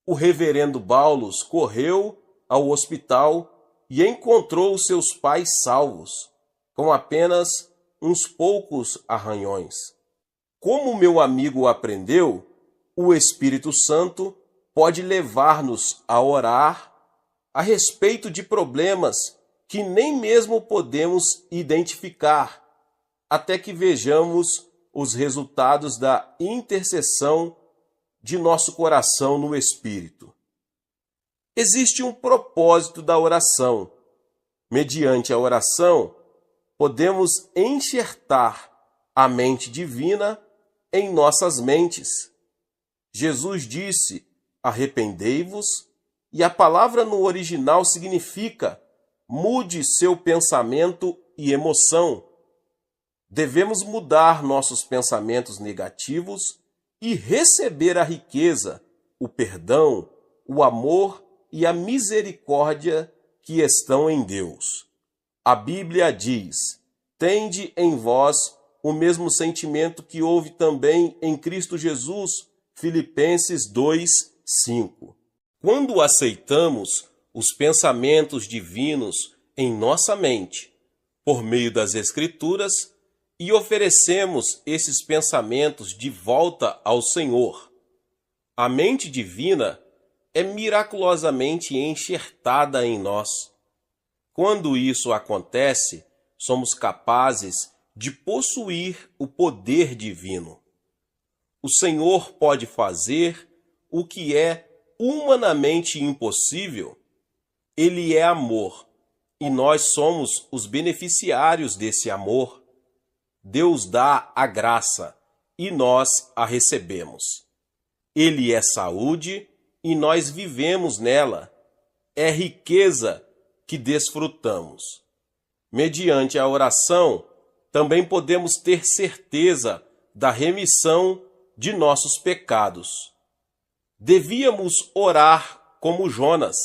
O reverendo Baulos correu ao hospital e encontrou seus pais salvos, com apenas uns poucos arranhões. Como meu amigo aprendeu, o Espírito Santo pode levar-nos a orar a respeito de problemas que nem mesmo podemos identificar, até que vejamos os resultados da intercessão de nosso coração no Espírito. Existe um propósito da oração. Mediante a oração, podemos enxertar a mente divina em nossas mentes. Jesus disse: arrependei-vos E a palavra no original significa mude seu pensamento e emoção. Devemos mudar nossos pensamentos negativos e receber a riqueza, o perdão, o amor e a misericórdia que estão em Deus. A Bíblia diz: tende em vós o mesmo sentimento que houve também em Cristo Jesus, Filipenses 2:5. Quando aceitamos os pensamentos divinos em nossa mente, por meio das Escrituras, e oferecemos esses pensamentos de volta ao Senhor, a mente divina é miraculosamente enxertada em nós. Quando isso acontece, somos capazes de possuir o poder divino. O Senhor pode fazer o que é humanamente impossível. Ele é amor, e nós somos os beneficiários desse amor. Deus dá a graça, e nós a recebemos. Ele é saúde, e nós vivemos nela. É riqueza que desfrutamos. Mediante a oração, também podemos ter certeza da remissão de nossos pecados. Devíamos orar como Jonas,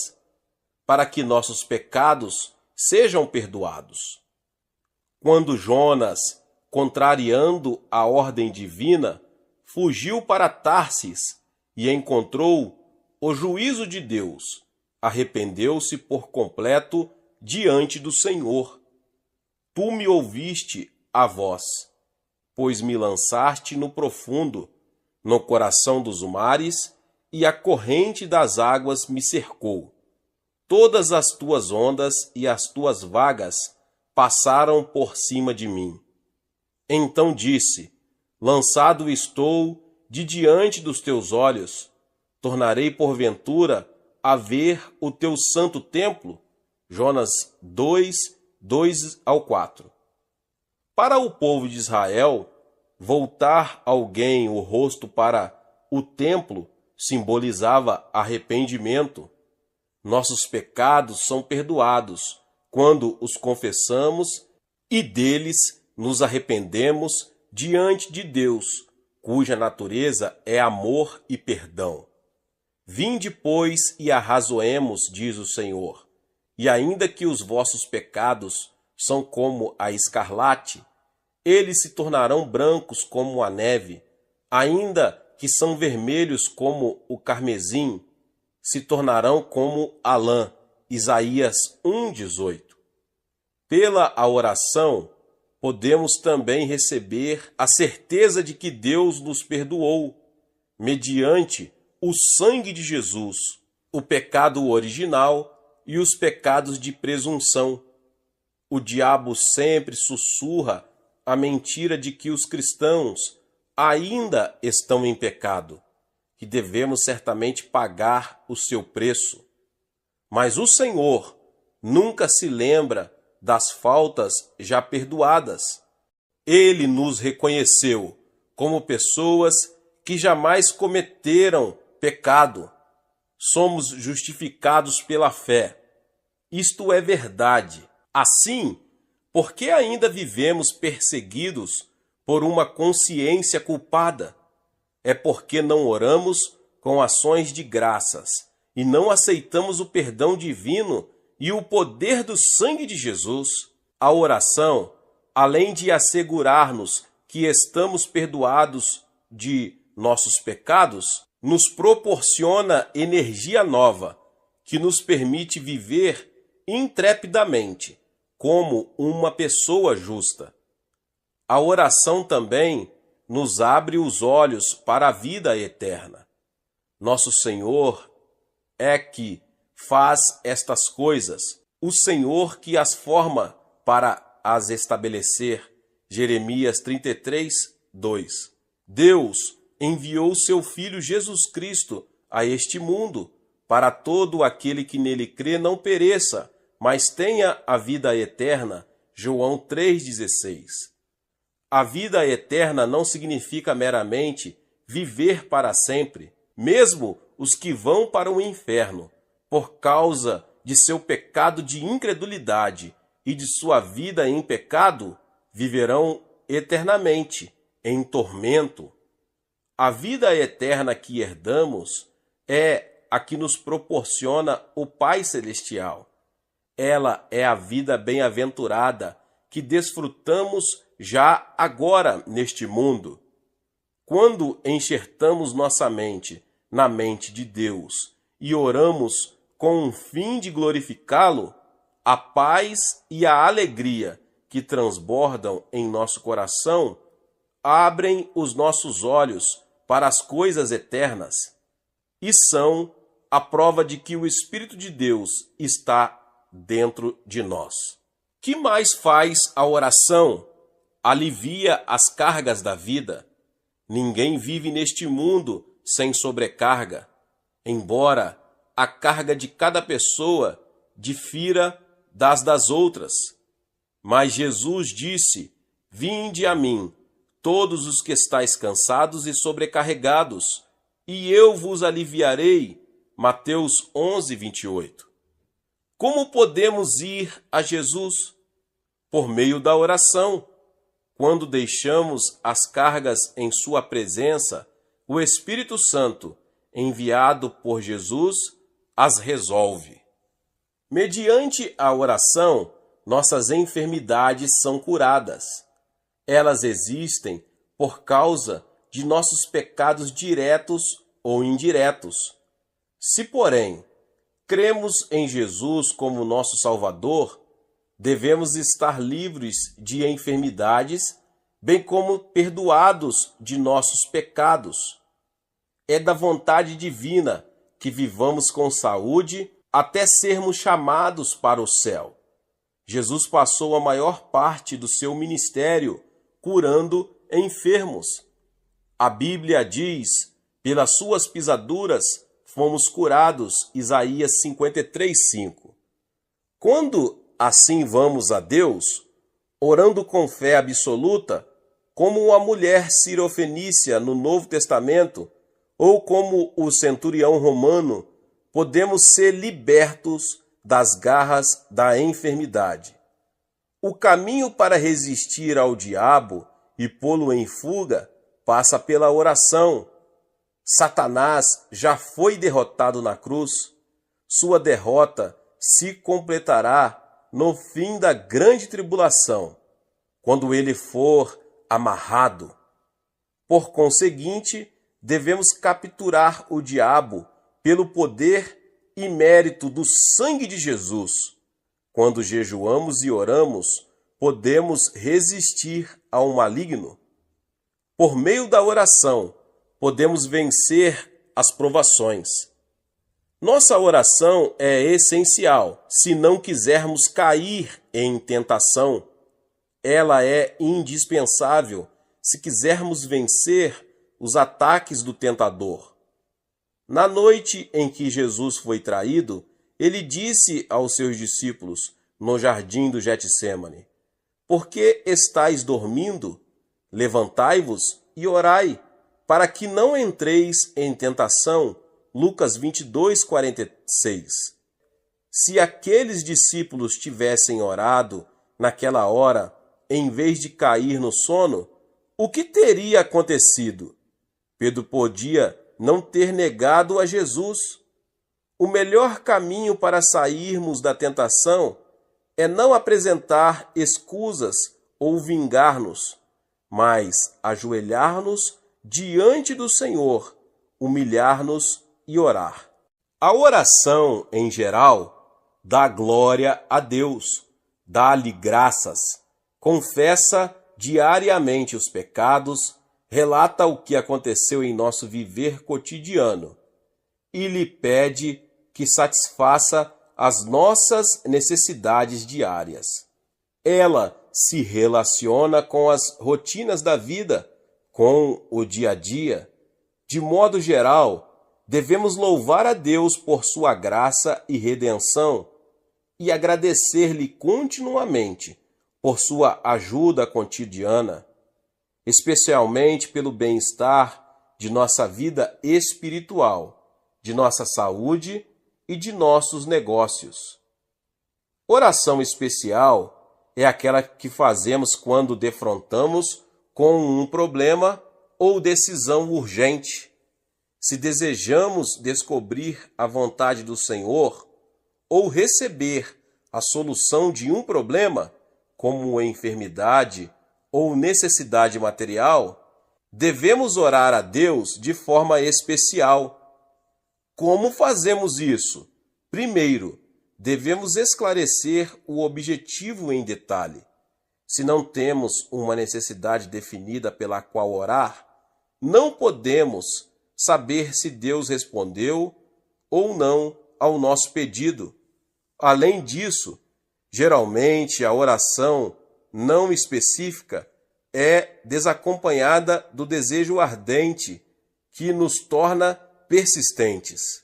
para que nossos pecados sejam perdoados. Quando Jonas, contrariando a ordem divina, fugiu para Tarsis e encontrou o juízo de Deus, arrependeu-se por completo diante do Senhor. Tu me ouviste a voz, pois me lançaste no profundo, no coração dos mares, e a corrente das águas me cercou. Todas as tuas ondas e as tuas vagas passaram por cima de mim. Então disse: lançado estou de diante dos teus olhos, tornarei porventura a ver o teu santo templo. Jonas 2:2-4. Para o povo de Israel, voltar alguém o rosto para o templo simbolizava arrependimento. Nossos pecados são perdoados quando os confessamos e deles nos arrependemos diante de Deus, cuja natureza é amor e perdão. Vinde, pois, e arrazoemos, diz o Senhor, e ainda que os vossos pecados são como a escarlate, eles se tornarão brancos como a neve, ainda que são vermelhos como o carmesim, se tornarão como a lã. Isaías 1:18. Pela a oração, podemos também receber a certeza de que Deus nos perdoou, mediante o sangue de Jesus, o pecado original e os pecados de presunção. O diabo sempre sussurra a mentira de que os cristãos ainda estão em pecado, que devemos certamente pagar o seu preço. Mas o Senhor nunca se lembra das faltas já perdoadas. Ele nos reconheceu como pessoas que jamais cometeram pecado. Somos justificados pela fé. Isto é verdade. Assim, por que ainda vivemos perseguidos por uma consciência culpada? É porque não oramos com ações de graças e não aceitamos o perdão divino e o poder do sangue de Jesus. A oração, além de assegurar-nos que estamos perdoados de nossos pecados, nos proporciona energia nova, que nos permite viver intrepidamente, como uma pessoa justa. A oração também nos abre os olhos para a vida eterna. Nosso Senhor é que faz estas coisas, o Senhor que as forma para as estabelecer. Jeremias 33:2. Deus enviou seu Filho Jesus Cristo a este mundo, para todo aquele que nele crê não pereça, mas tenha a vida eterna. João 3,16. A vida eterna não significa meramente viver para sempre. Mesmo os que vão para o inferno por causa de seu pecado de incredulidade e de sua vida em pecado, viverão eternamente em tormento. A vida eterna que herdamos é a que nos proporciona o Pai Celestial. Ela é a vida bem-aventurada que desfrutamos já agora neste mundo. Quando enxertamos nossa mente na mente de Deus e oramos com o fim de glorificá-lo, a paz e a alegria que transbordam em nosso coração abrem os nossos olhos para as coisas eternas e são a prova de que o Espírito de Deus está dentro de nós. Que mais faz a oração? Alivia as cargas da vida. Ninguém vive neste mundo sem sobrecarga, embora a carga de cada pessoa difira das outras. Mas Jesus disse: "Vinde a mim, todos os que estáis cansados e sobrecarregados, e eu vos aliviarei." Mateus 11, 28. Como podemos ir a Jesus? Por meio da oração. Quando deixamos as cargas em sua presença, o Espírito Santo, enviado por Jesus, as resolve. Mediante a oração, nossas enfermidades são curadas. Elas existem por causa de nossos pecados diretos ou indiretos. Se, porém, cremos em Jesus como nosso Salvador, devemos estar livres de enfermidades, bem como perdoados de nossos pecados. É da vontade divina que vivamos com saúde até sermos chamados para o céu. Jesus passou a maior parte do seu ministério curando enfermos. A Bíblia diz: "Pelas suas pisaduras fomos curados." Isaías 53:5. Quando assim vamos a Deus, orando com fé absoluta, como a mulher cirofenícia no Novo Testamento, ou como o centurião romano, podemos ser libertos das garras da enfermidade. O caminho para resistir ao diabo e pô-lo em fuga passa pela oração. Satanás já foi derrotado na cruz. Sua derrota se completará no fim da grande tribulação, quando ele for amarrado. Por conseguinte, devemos capturar o diabo pelo poder e mérito do sangue de Jesus. Quando jejuamos e oramos, podemos resistir ao maligno. Por meio da oração, podemos vencer as provações. Nossa oração é essencial se não quisermos cair em tentação. Ela é indispensável se quisermos vencer os ataques do tentador. Na noite em que Jesus foi traído, ele disse aos seus discípulos no jardim do Getsêmani: "Por que estáis dormindo? Levantai-vos e orai, para que não entreis em tentação." Lucas 22:46. Se aqueles discípulos tivessem orado naquela hora, em vez de cair no sono, o que teria acontecido? Pedro podia não ter negado a Jesus. O melhor caminho para sairmos da tentação é não apresentar escusas ou vingar-nos, mas ajoelhar-nos diante do Senhor, humilhar-nos e orar. A oração, em geral, dá glória a Deus, dá-lhe graças, confessa diariamente os pecados, relata o que aconteceu em nosso viver cotidiano e lhe pede que satisfaça as nossas necessidades diárias. Ela se relaciona com as rotinas da vida, com o dia a dia. De modo geral, devemos louvar a Deus por sua graça e redenção e agradecer-lhe continuamente por sua ajuda cotidiana, especialmente pelo bem-estar de nossa vida espiritual, de nossa saúde e de nossos negócios. Oração especial é aquela que fazemos quando defrontamos com um problema ou decisão urgente. Se desejamos descobrir a vontade do Senhor ou receber a solução de um problema, como enfermidade ou necessidade material, devemos orar a Deus de forma especial. Como fazemos isso? Primeiro, devemos esclarecer o objetivo em detalhe. Se não temos uma necessidade definida pela qual orar, não podemos saber se Deus respondeu ou não ao nosso pedido. Além disso, geralmente a oração não específica é desacompanhada do desejo ardente que nos torna persistentes.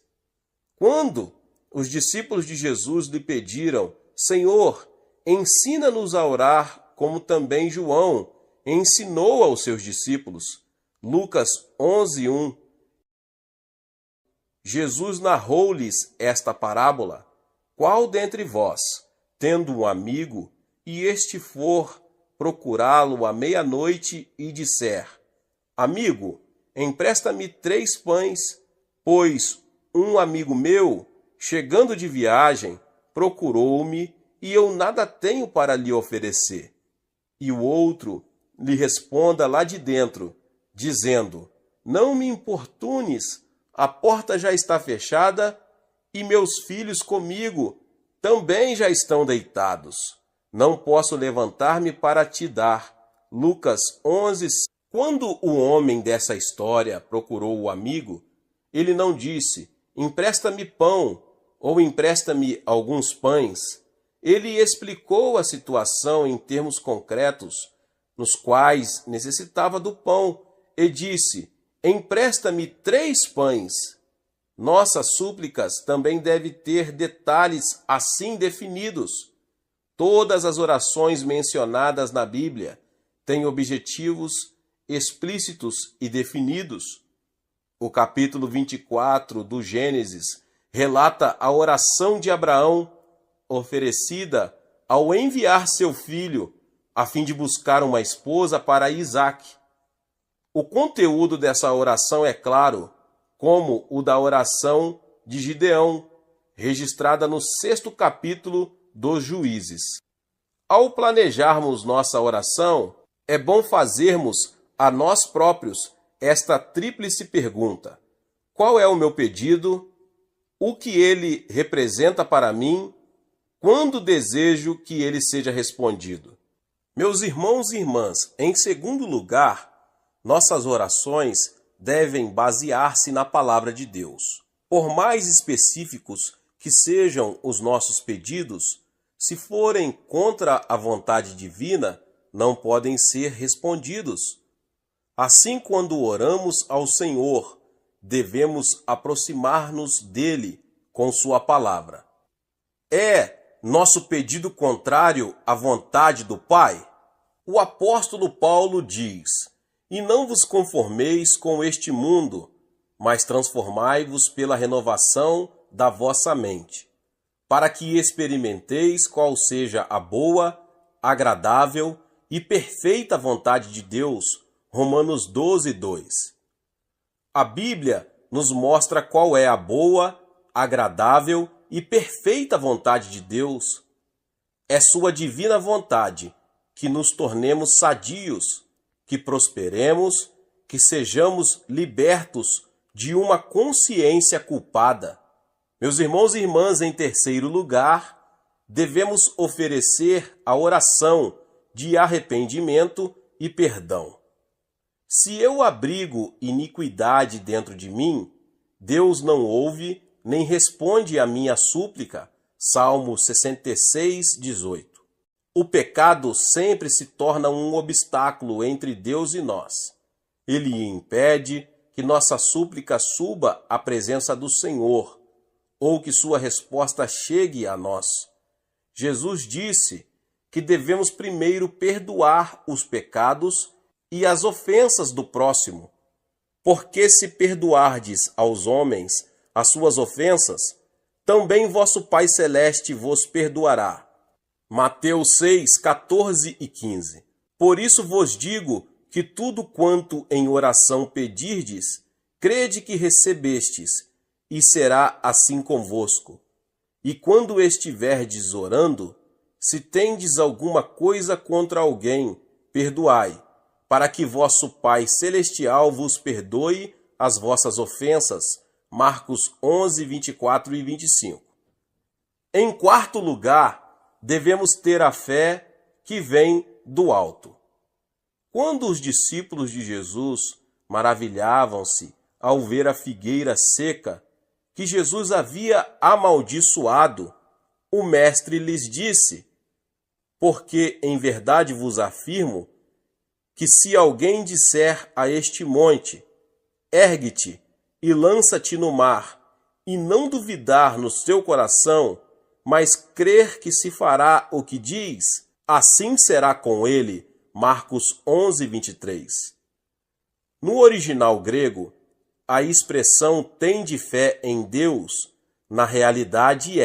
Quando os discípulos de Jesus lhe pediram: Senhor, ensina-nos a orar, como também João ensinou aos seus discípulos. Lucas 11:1. Jesus narrou-lhes esta parábola: Qual dentre vós, tendo um amigo, e este for procurá-lo à meia-noite e disser: Amigo, empresta-me 3 pães, pois um amigo meu, chegando de viagem, procurou-me e eu nada tenho para lhe oferecer. E o outro lhe responda lá de dentro, dizendo: Não me importunes, a porta já está fechada e meus filhos comigo também já estão deitados. Não posso levantar-me para te dar. Lucas 11. Quando o homem dessa história procurou o amigo, ele não disse: empresta-me pão ou empresta-me alguns pães. Ele explicou a situação em termos concretos, nos quais necessitava do pão, e disse: empresta-me 3 pães. Nossas súplicas também devem ter detalhes assim definidos. Todas as orações mencionadas na Bíblia têm objetivos explícitos e definidos. O capítulo 24 do Gênesis relata a oração de Abraão, oferecida ao enviar seu filho a fim de buscar uma esposa para Isaque. O conteúdo dessa oração é claro, como o da oração de Gideão, registrada no 6º capítulo dos Juízes. Ao planejarmos nossa oração, é bom fazermos a nós próprios esta tríplice pergunta: qual é o meu pedido? O que ele representa para mim? Quando desejo que ele seja respondido? Meus irmãos e irmãs, em segundo lugar, nossas orações devem basear-se na palavra de Deus. Por mais específicos que sejam os nossos pedidos, se forem contra a vontade divina, não podem ser respondidos. Assim, quando oramos ao Senhor, devemos aproximar-nos dele com sua palavra. É nosso pedido contrário à vontade do Pai? O apóstolo Paulo diz: E não vos conformeis com este mundo, mas transformai-vos pela renovação da vossa mente, para que experimenteis qual seja a boa, agradável e perfeita vontade de Deus. Romanos 12:2. A Bíblia nos mostra qual é a boa, agradável e perfeita vontade de Deus. É sua divina vontade que nos tornemos sadios, que prosperemos, que sejamos libertos de uma consciência culpada. Meus irmãos e irmãs, em terceiro lugar, devemos oferecer a oração de arrependimento e perdão. Se eu abrigo iniquidade dentro de mim, Deus não ouve nem responde à minha súplica. Salmo 66:18. O pecado sempre se torna um obstáculo entre Deus e nós. Ele impede que nossa súplica suba à presença do Senhor, ou que sua resposta chegue a nós. Jesus disse que devemos primeiro perdoar os pecados e as ofensas do próximo, porque se perdoardes aos homens as suas ofensas, também vosso Pai Celeste vos perdoará. Mateus 6, 14 e 15. Por isso vos digo que tudo quanto em oração pedirdes, crede que recebestes, e será assim convosco. E quando estiverdes orando, se tendes alguma coisa contra alguém, perdoai, para que vosso Pai Celestial vos perdoe as vossas ofensas. Marcos 11, 24 e 25. Em quarto lugar, devemos ter a fé que vem do alto. Quando os discípulos de Jesus maravilhavam-se ao ver a figueira seca que Jesus havia amaldiçoado, o mestre lhes disse: porque em verdade vos afirmo que se alguém disser a este monte, ergue-te e lança-te no mar, e não duvidar no seu coração, mas crer que se fará o que diz, assim será com ele. Marcos 11, 23. No original grego, a expressão tende fé em Deus, na realidade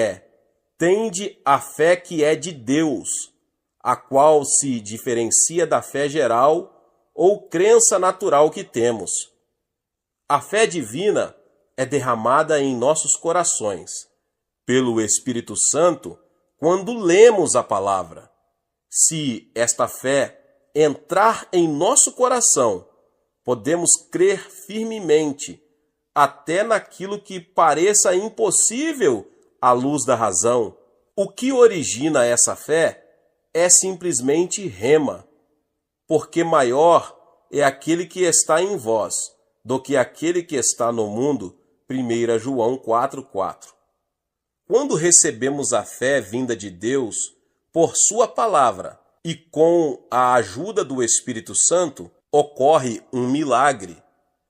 tende a fé que é de Deus, a qual se diferencia da fé geral ou crença natural que temos. A fé divina é derramada em nossos corações, pelo Espírito Santo, quando lemos a palavra. Se esta fé entrar em nosso coração, podemos crer firmemente, até naquilo que pareça impossível à luz da razão. O que origina essa fé é simplesmente rema, porque maior é aquele que está em vós do que aquele que está no mundo. 1 João 4,4. Quando recebemos a fé vinda de Deus por sua palavra e com a ajuda do Espírito Santo, ocorre um milagre.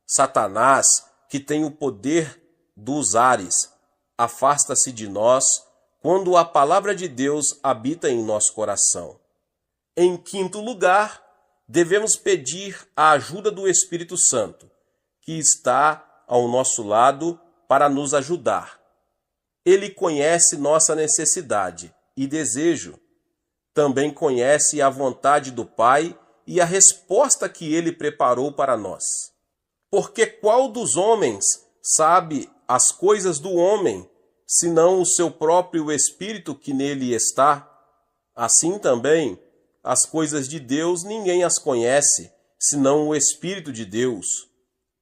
Satanás, que tem o poder dos ares, afasta-se de nós quando a palavra de Deus habita em nosso coração. Em quinto lugar, devemos pedir a ajuda do Espírito Santo, que está ao nosso lado para nos ajudar. Ele conhece nossa necessidade e desejo. Também conhece a vontade do Pai e a resposta que ele preparou para nós. Porque qual dos homens sabe as coisas do homem, senão o seu próprio espírito que nele está? Assim também, as coisas de Deus ninguém as conhece, senão o Espírito de Deus.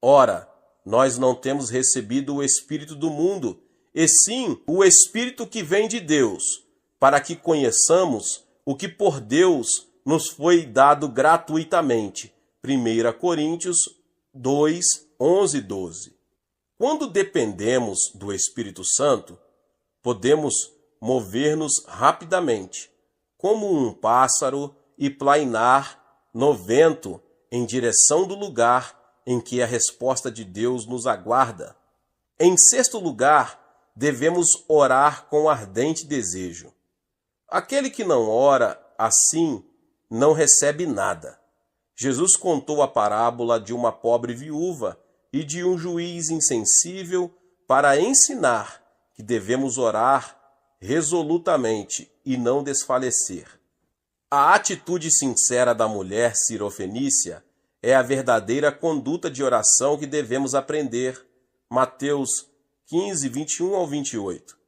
Ora, nós não temos recebido o Espírito do mundo, e sim o Espírito que vem de Deus, para que conheçamos o que por Deus nos foi dado gratuitamente. 1 Coríntios 2, 11 e 12. Quando dependemos do Espírito Santo, podemos mover-nos rapidamente, como um pássaro, e plainar no vento em direção do lugar em que a resposta de Deus nos aguarda. Em sexto lugar, devemos orar com ardente desejo. Aquele que não ora assim não recebe nada. Jesus contou a parábola de uma pobre viúva e de um juiz insensível para ensinar que devemos orar resolutamente e não desfalecer. A atitude sincera da mulher cirofenícia é a verdadeira conduta de oração que devemos aprender. Mateus 15, 21 ao 28.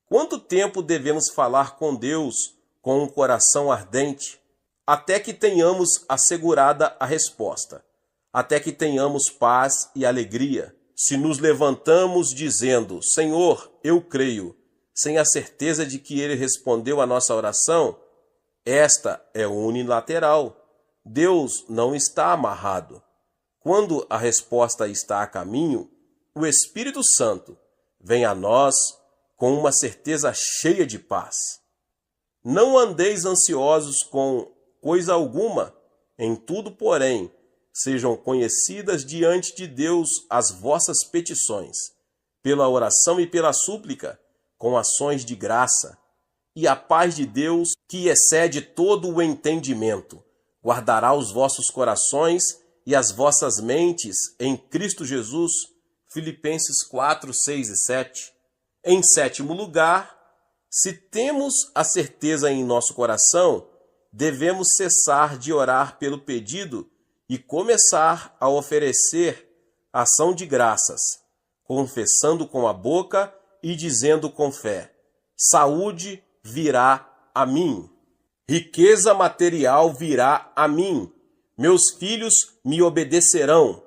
Quanto tempo devemos falar com Deus com um coração ardente? Até que tenhamos assegurada a resposta, até que tenhamos paz e alegria. Se nos levantamos dizendo, Senhor, eu creio, sem a certeza de que Ele respondeu a nossa oração, esta é unilateral. Deus não está amarrado. Quando a resposta está a caminho, o Espírito Santo vem a nós com uma certeza cheia de paz. Não andeis ansiosos com coisa alguma, em tudo, porém, sejam conhecidas diante de Deus as vossas petições, pela oração e pela súplica, com ações de graça. E a paz de Deus, que excede todo o entendimento, guardará os vossos corações e as vossas mentes em Cristo Jesus. Filipenses 4, 6 e 7. Em sétimo lugar, se temos a certeza em nosso coração, devemos cessar de orar pelo pedido e começar a oferecer ação de graças, confessando com a boca e dizendo com fé: saúde virá a mim, riqueza material virá a mim, meus filhos me obedecerão.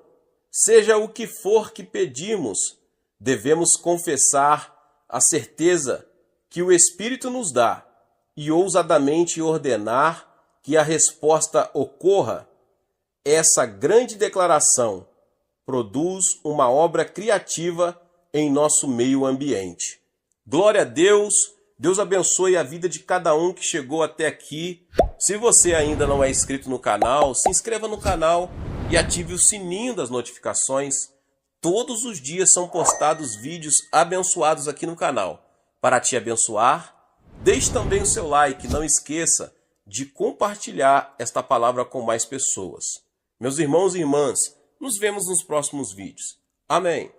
Seja o que for que pedimos, devemos confessar a certeza que o Espírito nos dá e ousadamente ordenar que a resposta ocorra. Essa grande declaração produz uma obra criativa em nosso meio ambiente. Glória a Deus! Deus abençoe a vida de cada um que chegou até aqui. Se você ainda não é inscrito no canal, se inscreva no canal e ative o sininho das notificações. Todos os dias são postados vídeos abençoados aqui no canal. Para te abençoar, deixe também o seu like. Não esqueça de compartilhar esta palavra com mais pessoas. Meus irmãos e irmãs, nos vemos nos próximos vídeos. Amém.